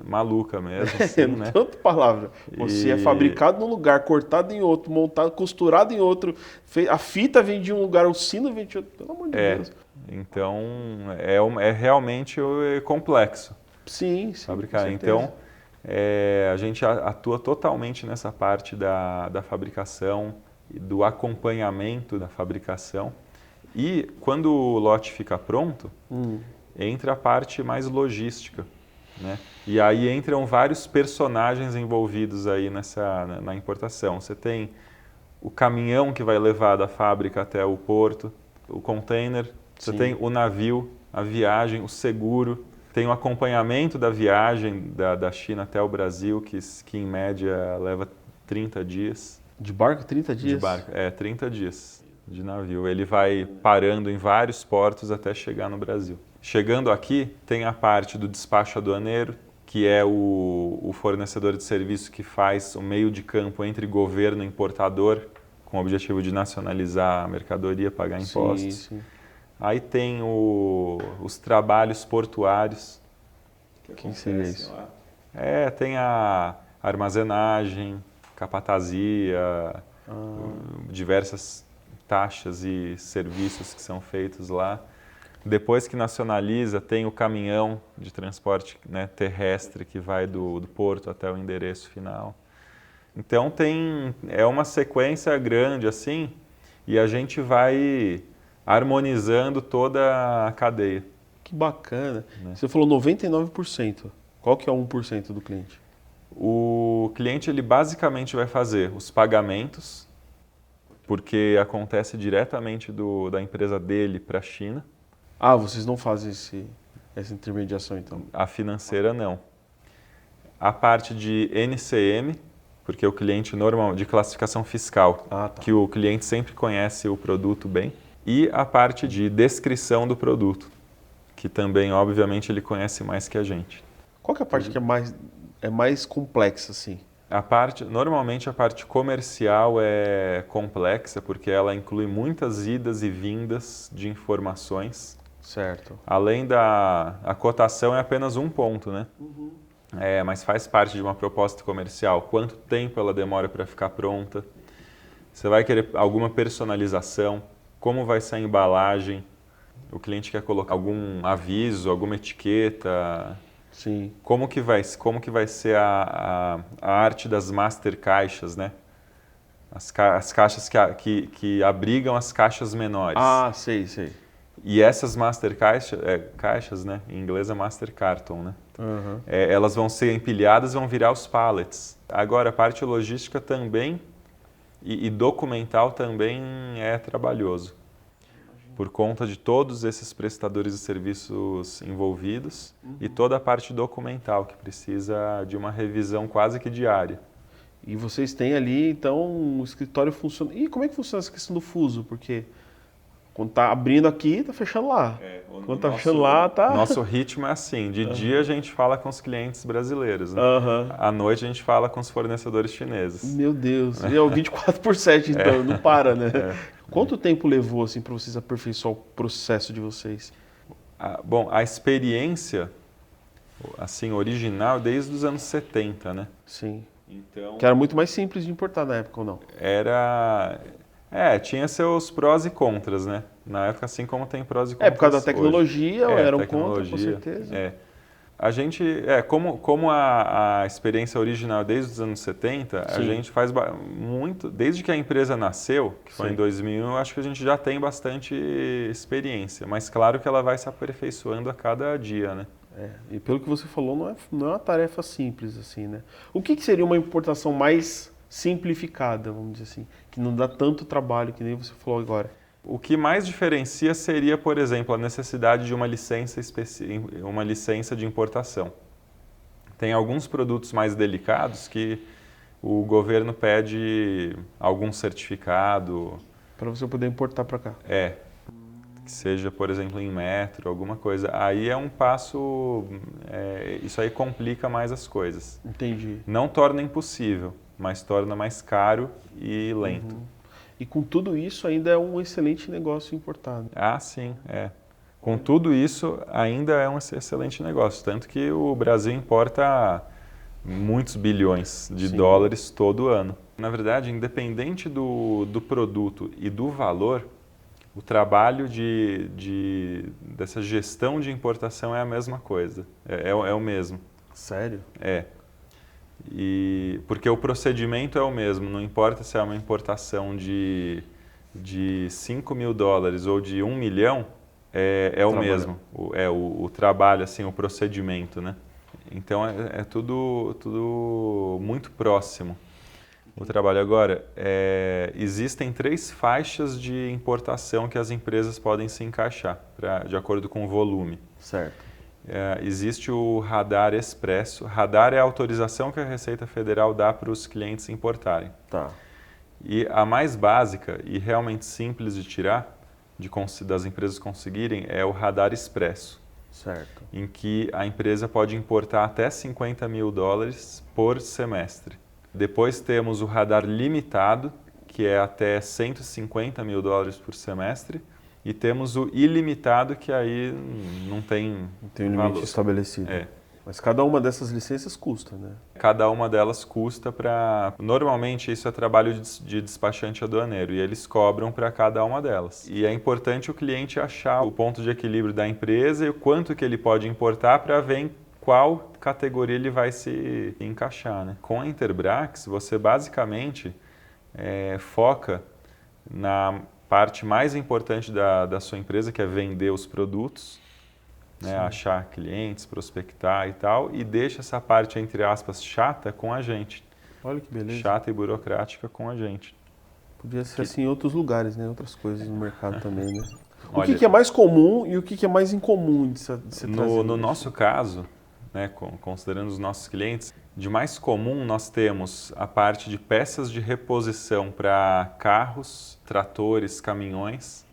maluca mesmo, assim, né? Tanta palavra. Você é fabricado num lugar, cortado em outro, montado, costurado em outro. A fita vem de um lugar, o sino vem de outro. Pelo amor de Deus. Então, é realmente complexo. Sim, fabricar. com certeza. Então, a gente atua totalmente nessa parte da fabricação e do acompanhamento da fabricação. E quando o lote fica pronto, entra a parte mais logística, né? E aí entram vários personagens envolvidos aí na importação. Você tem o caminhão que vai levar da fábrica até o porto, o container, você Sim. tem o navio, a viagem, o seguro, tem o acompanhamento da viagem da China até o Brasil, que em média leva 30 dias. De barco, 30 dias? De barco, 30 dias de navio. Ele vai parando em vários portos até chegar no Brasil. Chegando aqui, tem a parte do despacho aduaneiro, que é o fornecedor de serviço que faz o meio de campo entre governo e importador, com o objetivo de nacionalizar a mercadoria, pagar impostos. Sim. Aí tem os trabalhos portuários. Que seria isso? Tem a armazenagem, capatazia, diversas taxas e serviços que são feitos lá. Depois que nacionaliza, tem o caminhão de transporte, né, terrestre que vai do porto até o endereço final. Então é uma sequência grande assim, e a gente vai harmonizando toda a cadeia. Que bacana. Né? Você falou 99%. Qual que é o 1% do cliente? O cliente ele basicamente vai fazer os pagamentos, porque acontece diretamente da empresa dele para a China. Ah, vocês não fazem essa intermediação, então? A financeira, não. A parte de NCM, porque o cliente normal, de classificação fiscal, que o cliente sempre conhece o produto bem. E a parte de descrição do produto, que também, obviamente, ele conhece mais que a gente. Qual que é a parte que é mais complexa, assim? Normalmente a parte comercial é complexa, porque ela inclui muitas idas e vindas de informações. Certo. Além a cotação é apenas um ponto, né? Mas faz parte de uma proposta comercial. Quanto tempo ela demora para ficar pronta? Você vai querer alguma personalização? Como vai ser a embalagem? O cliente quer colocar algum aviso, alguma etiqueta? Sim. Como que vai ser a arte das master caixas, né? As caixas que abrigam as caixas menores. Ah, sei. E essas master caixas, né? Em inglês é master carton, né? Uhum. Elas vão ser empilhadas e vão virar os pallets. Agora, a parte logística também e documental também é trabalhoso. Por conta de todos esses prestadores de serviços envolvidos e toda a parte documental que precisa de uma revisão quase que diária. E vocês têm ali, então, um escritório funciona. E como é que funciona essa questão do fuso? Porque quando tá abrindo aqui, tá fechando lá. Quando tá fechando lá, tá... Nosso ritmo é assim. De dia a gente fala com os clientes brasileiros, né? À noite a gente fala com os fornecedores chineses. Meu Deus. E é o 24/7, então, não para, né? Quanto tempo levou, assim, para vocês aperfeiçoar o processo de vocês? Bom, a experiência, assim, original, desde os anos 70, né? Sim. Então, que era muito mais simples de importar na época, ou não? Tinha seus prós e contras, né? Na época, assim como tem prós e contras por causa da tecnologia, hoje. era um contra, com certeza. A gente, como a experiência original desde os anos 70, a gente faz muito, desde que a empresa nasceu, que foi em 2000, eu acho que a gente já tem bastante experiência, mas claro que ela vai se aperfeiçoando a cada dia, né? E pelo que você falou, não é uma tarefa simples, assim, né? O que seria uma importação mais simplificada, vamos dizer assim, que não dá tanto trabalho, que nem você falou agora? O que mais diferencia seria, por exemplo, a necessidade de uma licença de importação. Tem alguns produtos mais delicados que o governo pede algum certificado. Para você poder importar para cá. Que seja, por exemplo, em metro, alguma coisa. Aí é um passo, isso aí complica mais as coisas. Entendi. Não torna impossível, mas torna mais caro e lento. E com tudo isso ainda é um excelente negócio importado. Ah, sim, Com tudo isso ainda é um excelente negócio, tanto que o Brasil importa muitos bilhões de dólares todo ano. Na verdade, independente do produto e do valor, O trabalho dessa gestão de importação é a mesma coisa, é o mesmo. Sério? É. Porque o procedimento é o mesmo, não importa se é uma importação de $5.000 ou de 1 milhão, é o mesmo. O trabalho, assim, o procedimento, né? Então é tudo muito próximo. O trabalho agora, existem 3 faixas de importação que as empresas podem se encaixar, de acordo com o volume. Certo. Existe o radar expresso. Radar é a autorização que a Receita Federal dá para os clientes importarem. Tá. E a mais básica e realmente simples de tirar, das empresas conseguirem, é o radar expresso. Certo. Em que a empresa pode importar até $50.000 por semestre. Depois temos o radar limitado, que é até $150.000 por semestre. E temos o ilimitado, que aí não tem um limite estabelecido. Mas cada uma dessas licenças custa, né? Cada uma delas custa para... Normalmente isso é trabalho de despachante aduaneiro e eles cobram para cada uma delas. E é importante o cliente achar o ponto de equilíbrio da empresa e o quanto que ele pode importar para ver em qual categoria ele vai se encaixar, né? Com a Interbrax, você basicamente foca na parte mais importante da sua empresa, que é vender os produtos, né, achar clientes, prospectar e tal, e deixa essa parte, entre aspas, chata com a gente. Olha que beleza. Chata e burocrática com a gente. Podia ser assim em outros lugares, né? Outras coisas no mercado também, né? O Olha, que é mais comum e o que é mais incomum de ser trazido? No nosso caso, né, considerando os nossos clientes, de mais comum nós temos a parte de peças de reposição para carros, tratores, caminhões,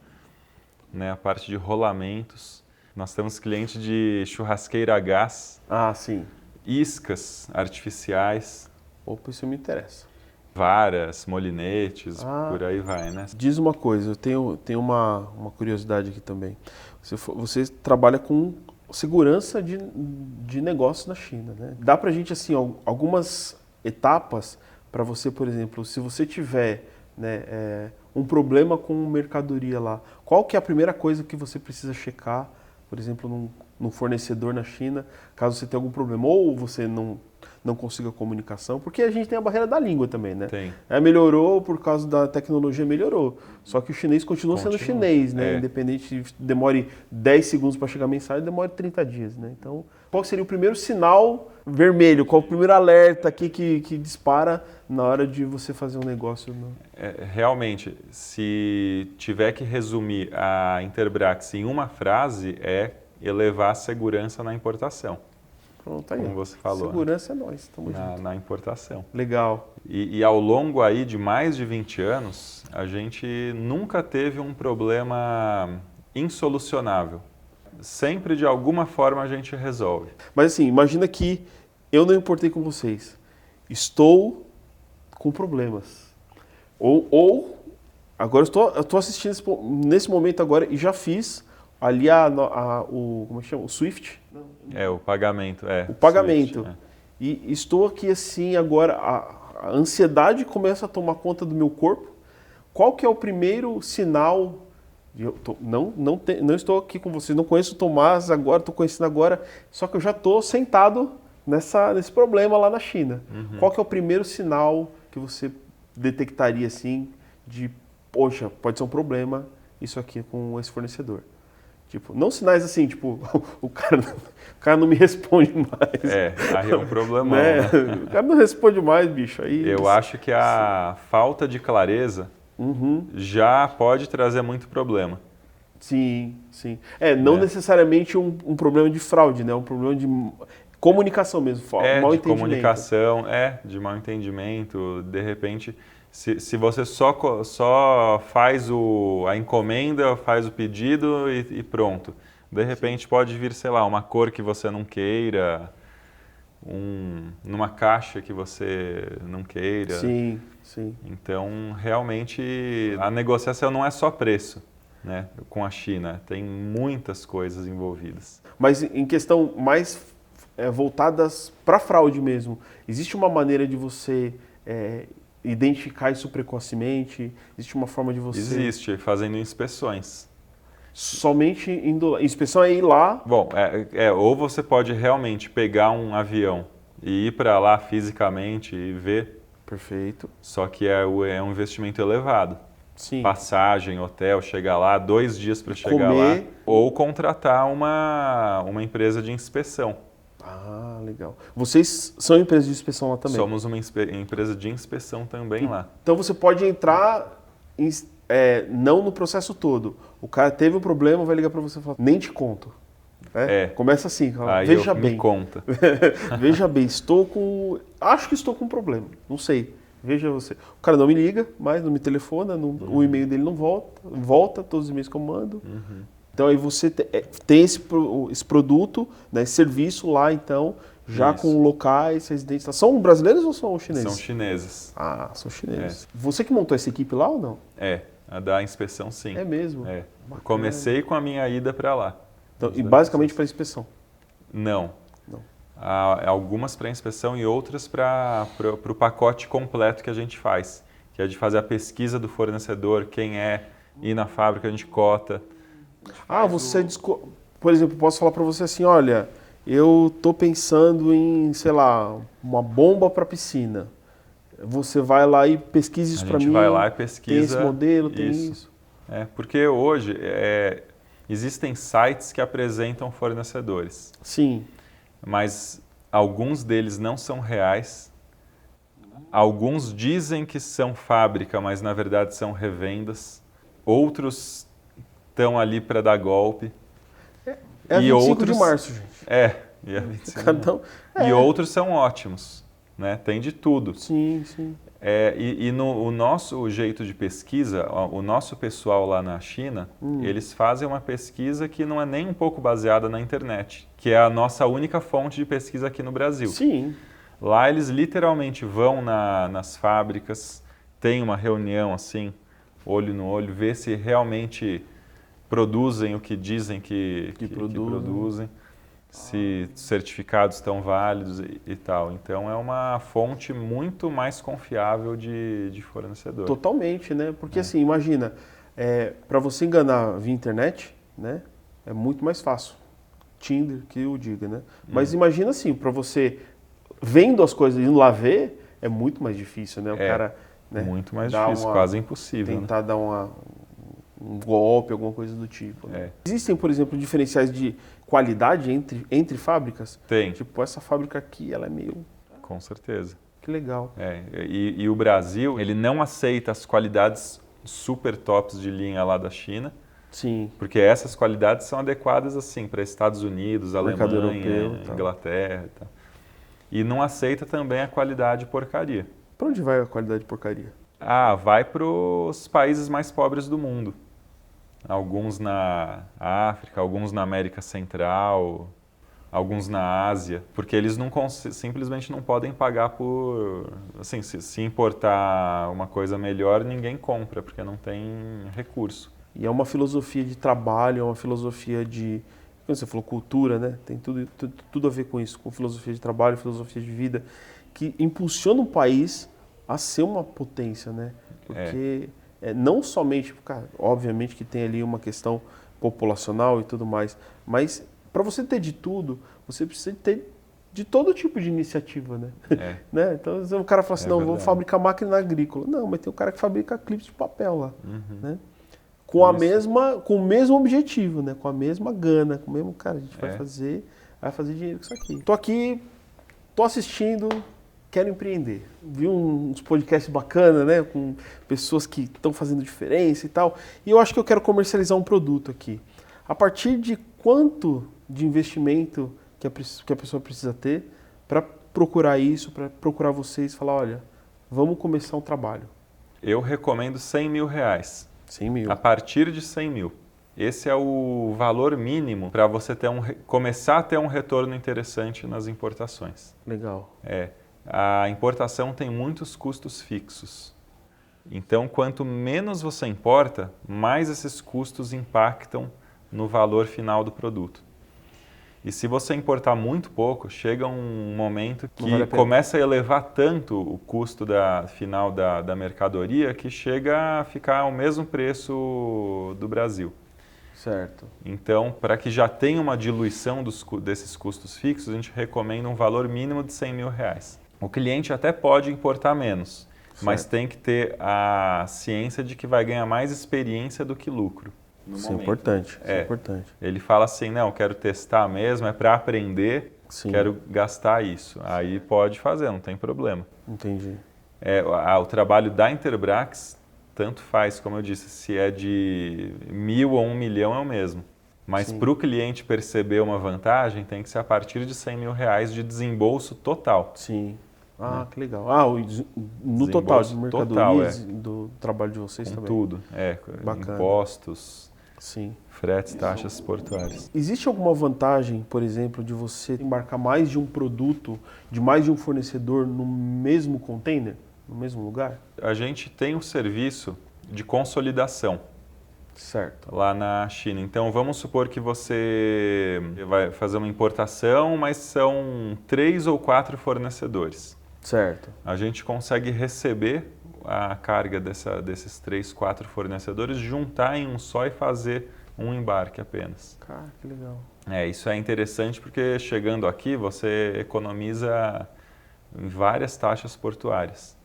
né, a parte de rolamentos. Nós temos cliente de churrasqueira a gás. Ah, sim. Iscas artificiais. Opa, isso me interessa. Varas, molinetes, por aí vai, né? Diz uma coisa, eu tenho uma curiosidade aqui também. Você trabalha com segurança de negócios na China, né? Dá pra gente, assim, algumas etapas para você, por exemplo, se você tiver, né, um problema com mercadoria lá, qual que é a primeira coisa que você precisa checar, por exemplo, num fornecedor na China, caso você tenha algum problema, ou você não consiga comunicação, porque a gente tem a barreira da língua também, né? Tem. Melhorou por causa da tecnologia, melhorou. Só que o chinês continua sendo chinês, né? Independente, demore 10 segundos para chegar a mensagem, demore 30 dias, né? Então, qual seria o primeiro sinal vermelho? Qual o primeiro alerta aqui que dispara na hora de você fazer um negócio? Realmente, se tiver que resumir a Interbrax em uma frase, é elevar a segurança na importação. Pronto, aí. Como você falou. Segurança é nós, estamos juntos. Na importação. Legal. E ao longo aí de mais de 20 anos, a gente nunca teve um problema insolucionável. Sempre, de alguma forma, a gente resolve. Mas assim, imagina que eu não importei com vocês. Estou com problemas. Ou agora eu estou assistindo nesse momento agora e já fiz ali como é que chama? O Swift? O pagamento. O pagamento. Swift, E estou aqui assim agora, a ansiedade começa a tomar conta do meu corpo. Qual que é o primeiro sinal? Não estou aqui com vocês, não conheço o Tomás agora, estou conhecendo agora, só que eu já estou sentado nesse problema lá na China. Uhum. Qual que é o primeiro sinal que você detectaria assim de, poxa, pode ser um problema isso aqui com esse fornecedor? Tipo, não sinais assim, tipo, o cara não me responde mais. Aí é um problemão, né? né? O cara não responde mais, bicho. Aí, eu acho que a falta de clareza já pode trazer muito problema. Sim, sim. Não necessariamente um problema de fraude, né? Um problema de comunicação mesmo, mal entendimento. Comunicação, de mal entendimento. De repente, se você só faz a encomenda, faz o pedido e pronto. De repente pode vir, sei lá, uma cor que você não queira, numa caixa que você não queira. Sim, sim. Então, realmente, a negociação não é só preço, né, com a China. Tem muitas coisas envolvidas. Mas em questão mais voltadas para fraude mesmo, existe uma maneira de você identificar isso precocemente? Existe uma forma de você... Existe, fazendo inspeções. Somente indo lá. Inspeção é ir lá... Bom, ou você pode realmente pegar um avião e ir para lá fisicamente e ver. Perfeito. Só que é um investimento elevado. Sim. Passagem, hotel, chegar lá, 2 dias para chegar Comer. lá. Ou contratar uma empresa de inspeção. Ah, legal. Vocês são empresa de inspeção lá também? Somos uma empresa de inspeção também lá. Então você pode entrar, não no processo todo. O cara teve um problema, vai ligar para você e falar, nem te conto. Começa assim, aí veja bem. Me conta. Veja bem, acho que estou com um problema, não sei. Veja você. O cara não me liga, mais não me telefona, o e-mail dele não volta todos os e-mails que eu mando. Então aí você tem esse produto, né, esse serviço lá, então, já Isso. com locais, residentes. São brasileiros ou são chineses? São chineses. Ah, são chineses. Você que montou essa equipe lá ou não? A da inspeção sim. É mesmo? Eu comecei com a minha ida para lá. Então, e basicamente para inspeção? Não. Há algumas para inspeção e outras para o pacote completo que a gente faz, que é de fazer a pesquisa do fornecedor, quem é, ir na fábrica, a gente cota. Por exemplo, posso falar para você assim, olha, eu estou pensando em, sei lá, uma bomba para piscina. Você vai lá e pesquisa isso para mim. A gente vai lá e pesquisa. Tem esse modelo, tem isso. Porque hoje existem sites que apresentam fornecedores. Sim. Mas alguns deles não são reais. Alguns dizem que são fábrica, mas na verdade são revendas. Outros estão ali para dar golpe. É 25 de março, gente. E é 25. E outros são ótimos, né? Tem de tudo. Sim, sim. O nosso jeito de pesquisa, o nosso pessoal lá na China, eles fazem uma pesquisa que não é nem um pouco baseada na internet, que é a nossa única fonte de pesquisa aqui no Brasil. Sim. Lá eles literalmente vão nas fábricas, tem uma reunião assim, olho no olho, ver se realmente produzem o que dizem que produzem. Se certificados estão válidos e tal. Então é uma fonte muito mais confiável de fornecedor. Totalmente, né? Porque assim, imagina, para você enganar via internet, né, é muito mais fácil. Tinder, que eu diga, né? Mas imagina assim, para você vendo as coisas e indo lá ver, é muito mais difícil, né? O cara, né, muito mais difícil, quase impossível. Tentar dar um golpe, alguma coisa do tipo. Né? Existem, por exemplo, diferenciais de qualidade entre fábricas? Tem. Tipo, essa fábrica aqui, ela é meio... Com certeza. Que legal. E o Brasil, ele não aceita as qualidades super tops de linha lá da China. Sim. Porque essas qualidades são adequadas assim para Estados Unidos, Alemanha, europeu, Inglaterra e tal. E não aceita também a qualidade porcaria. Para onde vai a qualidade porcaria? Vai para os países mais pobres do mundo. Alguns na África, alguns na América Central, alguns na Ásia, porque eles simplesmente não podem pagar por... Assim, se importar uma coisa melhor, ninguém compra, porque não tem recurso. E é uma filosofia de trabalho, é uma filosofia de... Como você falou, cultura, né? Tem tudo a ver com isso, com filosofia de trabalho, filosofia de vida, que impulsiona o país a ser uma potência, né? Porque... não somente, cara, obviamente que tem ali uma questão populacional e tudo mais, mas para você ter de tudo, você precisa ter de todo tipo de iniciativa, né? Né? Então o cara fala assim, não, vou fabricar máquina agrícola. Não, mas tem um cara que fabrica clipes de papel lá, né? Com o mesmo objetivo, né? Com a mesma gana, com o mesmo, cara, a gente vai fazer dinheiro com isso aqui. Tô aqui, tô assistindo, quero empreender. Vi uns podcasts bacanas, né, com pessoas que estão fazendo diferença e tal. E eu acho que eu quero comercializar um produto aqui. A partir de quanto de investimento que a pessoa precisa ter para procurar isso, para procurar vocês e falar, olha, vamos começar um trabalho? Eu recomendo R$100 mil. 100 mil. A partir de 100 mil. Esse é o valor mínimo para você começar a ter um retorno interessante nas importações. Legal. A importação tem muitos custos fixos. Então, quanto menos você importa, mais esses custos impactam no valor final do produto. E se você importar muito pouco, chega um momento Não que vale a pena. começa a elevar tanto o custo final da mercadoria que chega a ficar ao mesmo preço do Brasil. Certo. Então, para que já tenha uma diluição desses custos fixos, a gente recomenda um valor mínimo de R$100 mil. O cliente até pode importar menos, mas Certo. tem que ter a ciência de que vai ganhar mais experiência do que lucro. Isso é importante. Isso é importante. Ele fala assim, não, quero testar mesmo, é para aprender, Sim. quero gastar isso. Aí pode fazer, não tem problema. Entendi. O trabalho da Interbrax, tanto faz, como eu disse, se é de 1.000 ou 1 milhão é o mesmo. Mas para o cliente perceber uma vantagem, tem que ser a partir de R$100 mil de desembolso total. Sim. Ah, que legal. Ah, no total de mercadorias do trabalho de vocês Com também. tudo, Bacana. impostos, Sim. fretes, taxas portuárias. Existe alguma vantagem, por exemplo, de você embarcar mais de um produto, de mais de um fornecedor no mesmo container, no mesmo lugar? A gente tem um serviço de consolidação Certo. lá na China. Então, vamos supor que você vai fazer uma importação, mas são 3 ou 4 fornecedores. Certo. A gente consegue receber a carga desses 3, 4 fornecedores, juntar em um só e fazer um embarque apenas. Cara, que legal. Isso é interessante porque chegando aqui você economiza em várias taxas portuárias.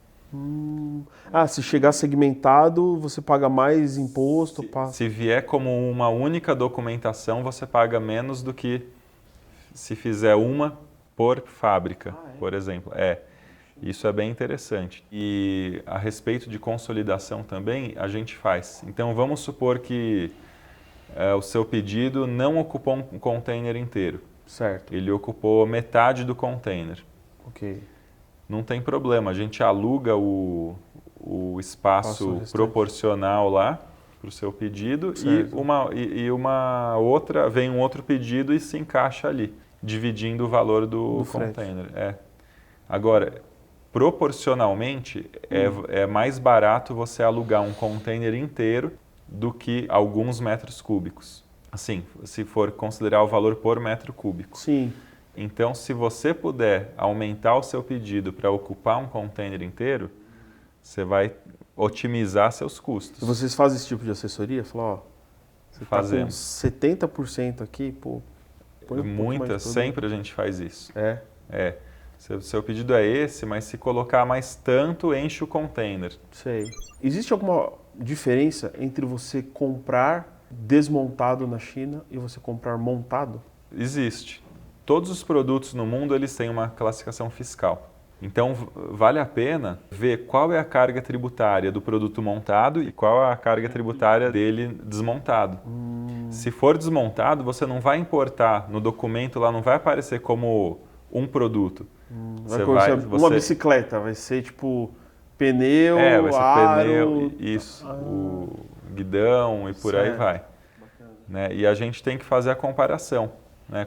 Se chegar segmentado, você paga mais imposto? Se vier como uma única documentação, você paga menos do que se fizer uma por fábrica, por exemplo. Isso é bem interessante. E a respeito de consolidação também, a gente faz. Então, vamos supor que o seu pedido não ocupou um container inteiro. Certo. Ele ocupou metade do container. Ok. Não tem problema, a gente aluga o espaço proporcional lá para o seu pedido e uma outra, vem um outro pedido e se encaixa ali, dividindo o valor do container. Agora, proporcionalmente, é mais barato você alugar um container inteiro do que alguns metros cúbicos. Assim, se for considerar o valor por metro cúbico. Sim. Então, se você puder aumentar o seu pedido para ocupar um container inteiro, você vai otimizar seus custos. E vocês fazem esse tipo de assessoria? Falar, você está com 70% aqui, pô, põe Muitas, sempre a gente faz isso. É? Seu pedido é esse, mas se colocar mais tanto, enche o container. Sei. Existe alguma diferença entre você comprar desmontado na China e você comprar montado? Existe. Todos os produtos no mundo eles têm uma classificação fiscal. Então, vale a pena ver qual é a carga tributária do produto montado e qual é a carga tributária dele desmontado. Se for desmontado, você não vai importar no documento, lá não vai aparecer como um produto. Vai ser uma bicicleta, vai ser tipo pneu, vai ser aro... pneu, isso, o guidão e por aí vai. Né? E a gente tem que fazer a comparação. Né?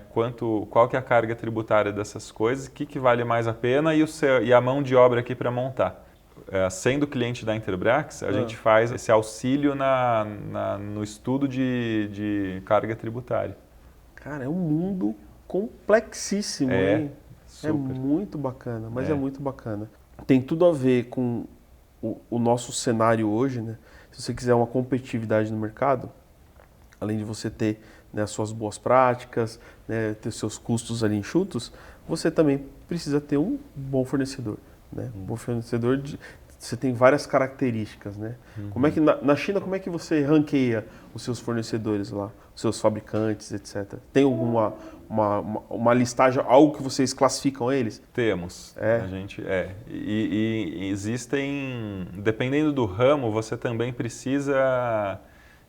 Qual que é a carga tributária dessas coisas, o que vale mais a pena e a mão de obra aqui para montar. Sendo cliente da Interbrax, a gente faz esse auxílio no estudo de carga tributária. Cara, é um mundo complexíssimo, hein? Super. É muito bacana, mas é muito bacana. Tem tudo a ver com o nosso cenário hoje, né? Se você quiser uma competitividade no mercado, além de você ter, né, as suas boas práticas, né, ter seus custos ali enxutos, você também precisa ter um bom fornecedor. Né? Um bom fornecedor, você tem várias características. Né? Como é que, na China, como é que você ranqueia os seus fornecedores lá, os seus fabricantes, etc? Tem alguma uma listagem, algo que vocês classificam eles? Temos. A gente E existem, dependendo do ramo, você também precisa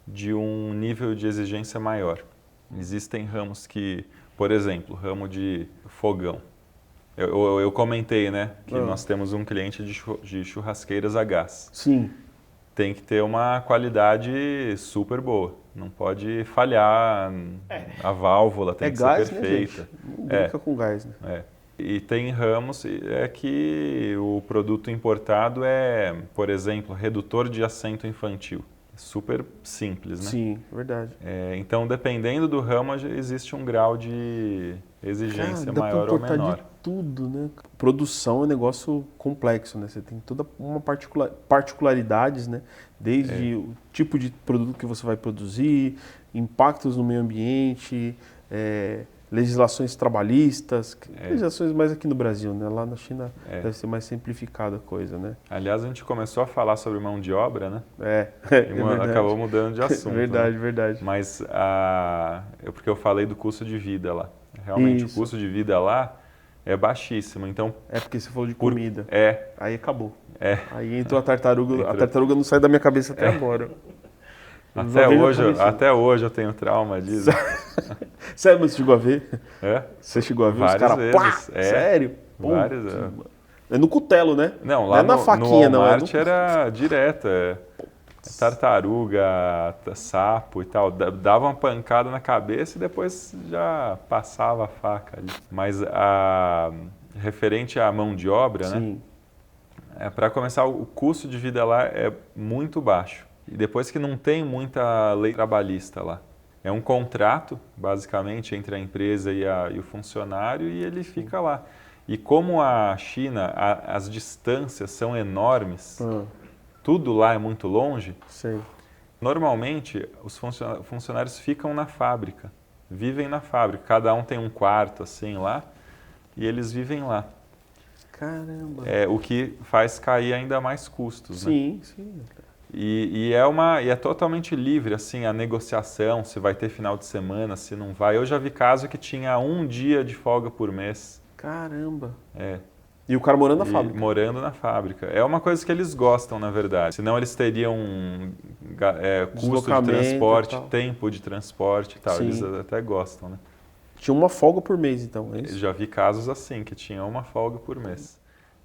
de um nível de exigência maior. Existem ramos que, por exemplo, ramo de fogão. Eu comentei, né, que nós temos um cliente de churrasqueiras a gás. Sim. Tem que ter uma qualidade super boa. Não pode falhar a válvula, tem que ser perfeita. Né, gente? Não brinca com gás, né? E tem ramos que o produto importado é, por exemplo, redutor de assento infantil. super simples, né? Sim, verdade. Então, dependendo do ramo, existe um grau de exigência Cara, dá pra maior ou importar menor. de tudo, né? Produção é um negócio complexo, né? Você tem toda uma particularidades, né? Desde o tipo de produto que você vai produzir, impactos no meio ambiente, legislações trabalhistas, legislações mais aqui no Brasil, né? Lá na China deve ser mais simplificada a coisa, né? Aliás, a gente começou a falar sobre mão de obra, né? Verdade. Acabou mudando de assunto. Verdade, né? verdade. Mas porque eu falei do custo de vida lá. Realmente, Isso. o custo de vida lá é baixíssimo. Então, Porque você falou de comida. Aí acabou. Aí entrou a tartaruga. A tartaruga não sai da minha cabeça até agora. Até hoje eu tenho trauma disso. Sério, mas você chegou a ver? Você chegou a ver Várias os caras? vezes. Sério? Várias. É no cutelo, né? Não, lá não é na faquinha, no não. Walmart era direto. Tartaruga, sapo e tal. Dava uma pancada na cabeça e depois já passava a faca ali. Mas referente à mão de obra, Sim. né? Para começar, o custo de vida lá é muito baixo. E depois que não tem muita lei trabalhista lá. É um contrato, basicamente, entre a empresa e o funcionário e ele fica lá. E como a China, as distâncias são enormes, tudo lá é muito longe, normalmente os funcionários ficam na fábrica, vivem na fábrica. Cada um tem um quarto assim lá e eles vivem lá. Caramba! O que faz cair ainda mais custos, né? Sim. E é totalmente livre, assim, a negociação, se vai ter final de semana, se não vai. Eu já vi caso que tinha 1 dia de folga por mês. Caramba! E o cara morando na fábrica? Morando na fábrica. É uma coisa que eles gostam, na verdade. Senão eles teriam custo de transporte, tempo de transporte e tal. Sim. Eles até gostam, né? Tinha uma folga por mês, então, é isso? Já vi casos assim, que tinha uma folga por mês.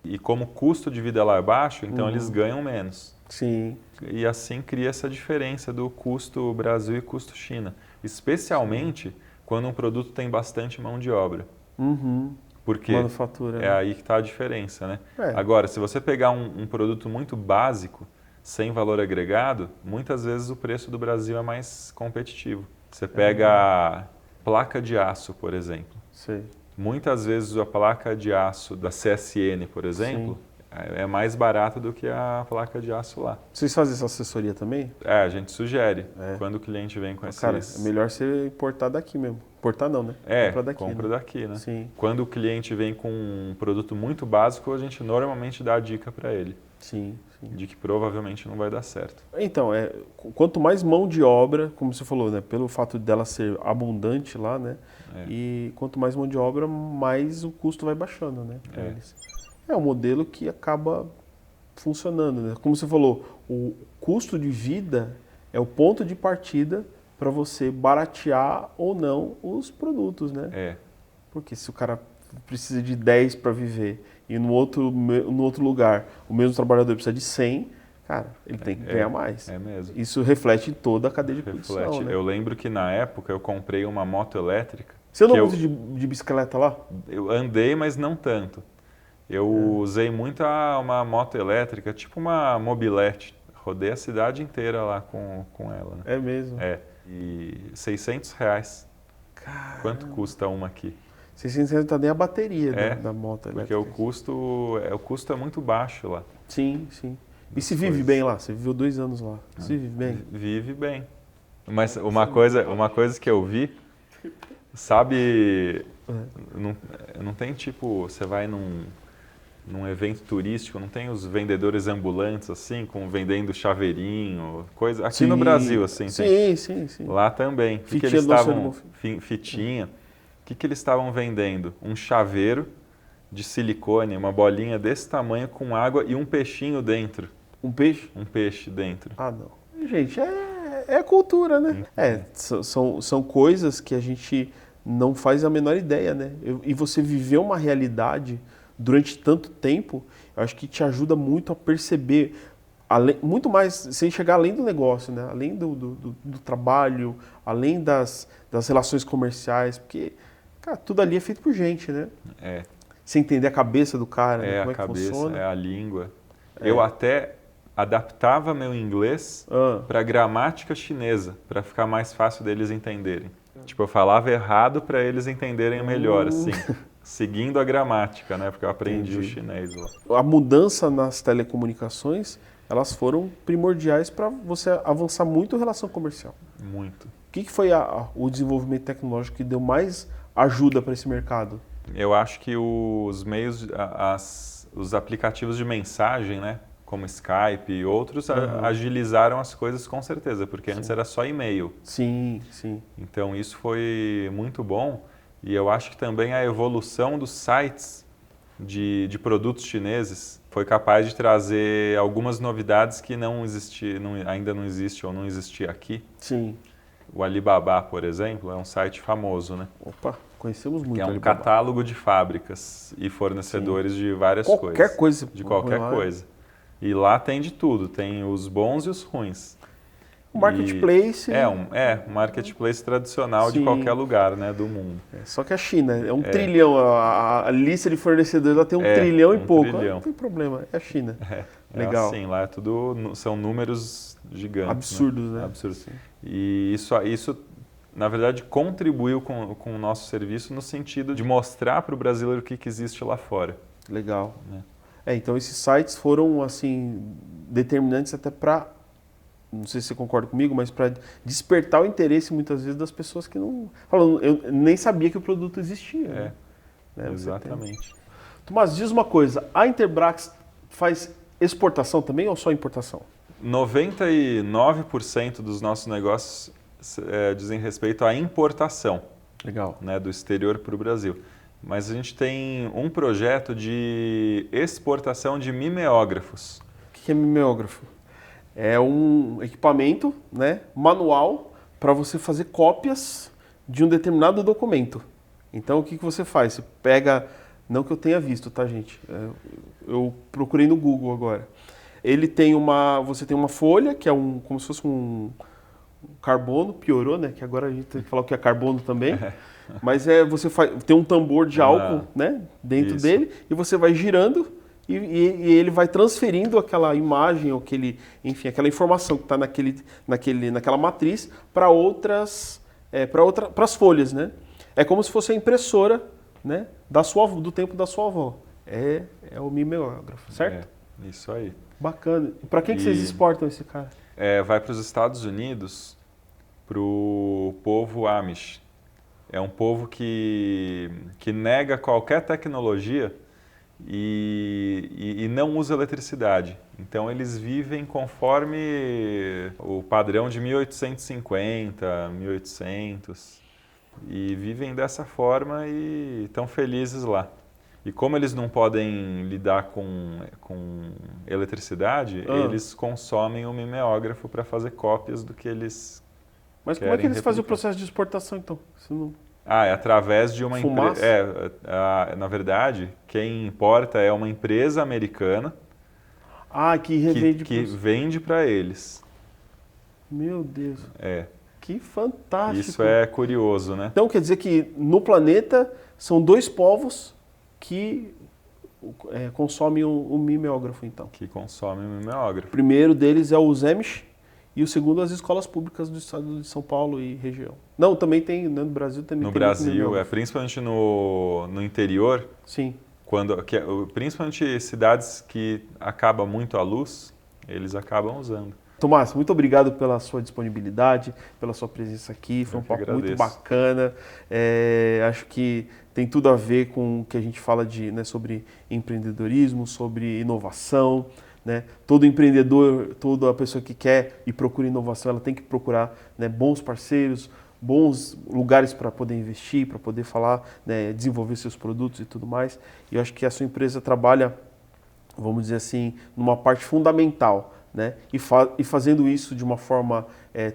E como o custo de vida lá é baixo, então eles ganham menos. Sim. E assim cria essa diferença do custo Brasil e custo China. Especialmente quando um produto tem bastante mão de obra. Porque manufatura, né? aí que está a diferença, né? Agora, se você pegar um produto muito básico, sem valor agregado, muitas vezes o preço do Brasil é mais competitivo. Você pega a placa de aço, por exemplo. Muitas vezes a placa de aço da CSN, por exemplo, é mais barata do que a placa de aço lá. Vocês fazem essa assessoria também? A gente sugere. Quando o cliente vem com esses... Cara, é melhor você importar daqui mesmo. Importar não, né? Compra daqui, né? Sim. Quando o cliente vem com um produto muito básico, a gente normalmente dá a dica para ele. Sim. De que provavelmente não vai dar certo. Então, quanto mais mão de obra, como você falou, né? Pelo fato dela ser abundante lá, né? E quanto mais mão de obra, mais o custo vai baixando, né? É um modelo que acaba funcionando, né? Como você falou, o custo de vida é o ponto de partida para você baratear ou não os produtos, né? Porque se o cara precisa de 10 para viver e no outro lugar o mesmo trabalhador precisa de 100, cara, ele tem que ganhar mais. Mesmo. Isso reflete em toda a cadeia de produção, né? Eu lembro que na época eu comprei uma moto elétrica. Você andou muito de bicicleta lá? Eu andei, mas não tanto. Eu usei muito uma moto elétrica, tipo uma mobilete. Rodei a cidade inteira lá com ela. Né? É mesmo? E R$600. Caramba. Quanto custa uma aqui? 600 reais não tá nem a bateria da moto elétrica. Porque o custo é muito baixo lá. Sim. E se vive bem lá? Você viveu 2 anos lá. Se vive bem? Vive bem. Mas uma coisa que eu vi, sabe, não tem tipo, você vai num evento turístico, não tem os vendedores ambulantes assim, vendendo chaveirinho, coisa. Aqui no Brasil, assim, tem. Sim. Lá também. Fitinha. O que eles estavam vendendo? Um chaveiro de silicone, uma bolinha desse tamanho com água e um peixinho dentro. Um peixe? Um peixe dentro. Ah, não. Gente, é cultura, né? São coisas que a gente não faz a menor ideia, né? E você viver uma realidade durante tanto tempo, eu acho que te ajuda muito a perceber, muito mais, sem chegar além do negócio, né? Além do trabalho, além das relações comerciais, porque, cara, tudo ali é feito por gente, né? Você entender a cabeça do cara, né? Como a cabeça, funciona. a língua. Eu até adaptava meu inglês para gramática chinesa, para ficar mais fácil deles entenderem. Tipo, eu falava errado para eles entenderem melhor, assim, seguindo a gramática, né? Porque eu aprendi o chinês lá. A mudança nas telecomunicações, elas foram primordiais para você avançar muito em relação comercial. Muito. O que foi o desenvolvimento tecnológico que deu mais ajuda para esse mercado? Eu acho que os meios, os aplicativos de mensagem, né? Como Skype e outros, agilizaram as coisas com certeza, porque antes era só e-mail. Sim, sim. Então isso foi muito bom e eu acho que também a evolução dos sites de produtos chineses foi capaz de trazer algumas novidades que ainda não existe ou não existia aqui. Sim. O Alibaba, por exemplo, é um site famoso, né? Opa, conhecemos muito. Que é um Alibaba. catálogo de fábricas e fornecedores de várias Qualquer coisas. coisa. De qualquer coisa. E lá tem de tudo, tem os bons e os ruins. O marketplace. Um marketplace tradicional de qualquer lugar, né, do mundo. Só que a China é um trilhão, a lista de fornecedores lá tem 1 trilhão e pouco. Não tem problema, é a China. Legal. Assim, lá é tudo, são números gigantes. Absurdos, né? Absurdos. E isso, na verdade, contribuiu com o nosso serviço no sentido de mostrar para o brasileiro o que existe lá fora. Legal. Então esses sites foram assim determinantes até para, não sei se você concorda comigo, mas para despertar o interesse muitas vezes das pessoas que não falam, eu nem sabia que o produto existia. Exatamente. Tomás, diz uma coisa, a Interbrax faz exportação também ou só importação? 99% dos nossos negócios dizem respeito à importação. Legal. Né, do exterior para o Brasil. Mas a gente tem um projeto de exportação de mimeógrafos. O que é mimeógrafo? É um equipamento, né, manual para você fazer cópias de um determinado documento. Então o que você faz? Você pega, não que eu tenha visto, tá, gente? Eu procurei no Google agora. Você tem uma folha que é como se fosse um carbono, piorou, né? Que agora a gente tem que falar o que é carbono também. Mas você tem um tambor de álcool, né, dentro dele e você vai girando e ele vai transferindo aquela imagem, ou aquela informação que está naquela matriz para as folhas, né? É como se fosse a impressora, né, do tempo da sua avó. É o mimeógrafo, certo? Isso aí. Bacana. E para quem que vocês exportam esse cara? Vai para os Estados Unidos, para o povo Amish. É um povo que nega qualquer tecnologia e não usa eletricidade. Então eles vivem conforme o padrão de 1850, 1800 e vivem dessa forma e estão felizes lá. E como eles não podem lidar com eletricidade, eles consomem o mimeógrafo para fazer cópias do que eles Mas como é que eles fazem o processo de exportação, então? É através de uma empresa. Na verdade, quem importa é uma empresa americana que revende que vende para eles. Meu Deus. Que fantástico. Isso é curioso, né? Então quer dizer que no planeta são 2 povos que consomem o mimeógrafo, então. Que consomem o mimeógrafo. O primeiro deles é os Amish e o segundo as escolas públicas do estado de São Paulo e região. Não, também tem, no Brasil também no tem. No Brasil, principalmente no interior. Sim. Principalmente cidades que acaba muito a luz, eles acabam usando. Tomás, muito obrigado pela sua disponibilidade, pela sua presença aqui. Foi um papo muito bacana. Acho que tem tudo a ver com o que a gente fala sobre empreendedorismo, sobre inovação. Né? Todo empreendedor, toda pessoa que quer e procura inovação, ela tem que procurar, né, bons parceiros, bons lugares para poder investir, para poder falar, né, desenvolver seus produtos e tudo mais. E eu acho que a sua empresa trabalha, vamos dizer assim, numa parte fundamental. Né? E fazendo isso de uma forma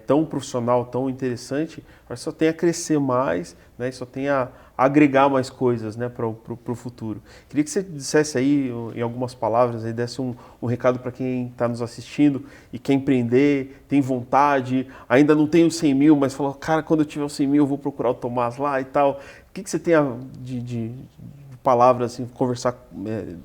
tão profissional, tão interessante, só tem a crescer mais, né? Só tem a agregar mais coisas, né, para o futuro. Queria que você dissesse aí, em algumas palavras, aí, desse um recado para quem está nos assistindo e quer empreender, tem vontade, ainda não tem os 100 mil, mas falou, cara, quando eu tiver os 100 mil eu vou procurar o Tomás lá e tal. O que você tem de palavras, assim, conversar,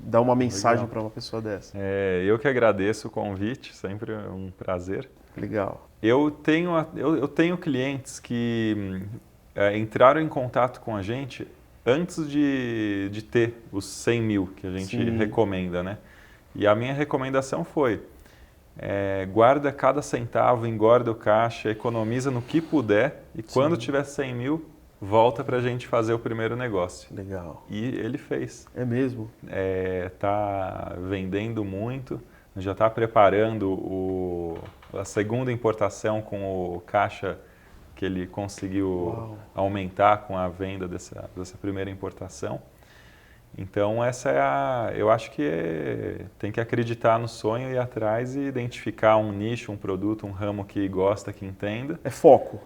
dar uma mensagem para uma pessoa dessa? Eu que agradeço o convite, sempre um prazer. Legal. Eu tenho clientes que entraram em contato com a gente antes de ter os 100 mil que a gente recomenda, né? E a minha recomendação foi, guarda cada centavo, engorda o caixa, economiza no que puder e quando tiver 100 mil, volta para a gente fazer o primeiro negócio. Legal. E ele fez. É mesmo? Tá vendendo muito, já está preparando a segunda importação com o caixa que ele conseguiu aumentar com a venda dessa primeira importação. Então eu acho que tem que acreditar no sonho, ir atrás e identificar um nicho, um produto, um ramo que gosta, que entenda. É foco.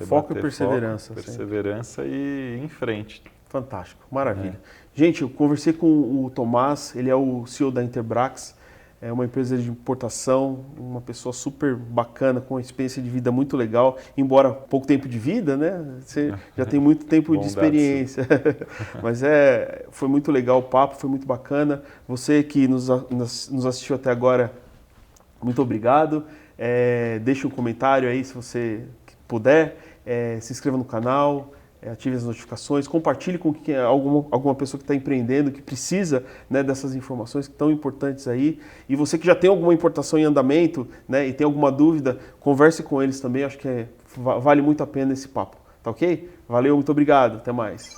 Foco e perseverança. Perseverança e ir em frente. Fantástico, maravilha. Gente, eu conversei com o Tomás, ele é o CEO da Interbrax, é uma empresa de importação, uma pessoa super bacana, com uma experiência de vida muito legal, embora pouco tempo de vida, né? Você já tem muito tempo de experiência. Mas foi muito legal o papo, foi muito bacana. Você que nos assistiu até agora, muito obrigado. Deixe um comentário aí se você puder, se inscreva no canal, ative as notificações, compartilhe com alguma pessoa que está empreendendo, que precisa, né, dessas informações que tão importantes aí. E você que já tem alguma importação em andamento, né, e tem alguma dúvida, converse com eles também, acho que vale muito a pena esse papo. Tá ok? Valeu, muito obrigado, até mais.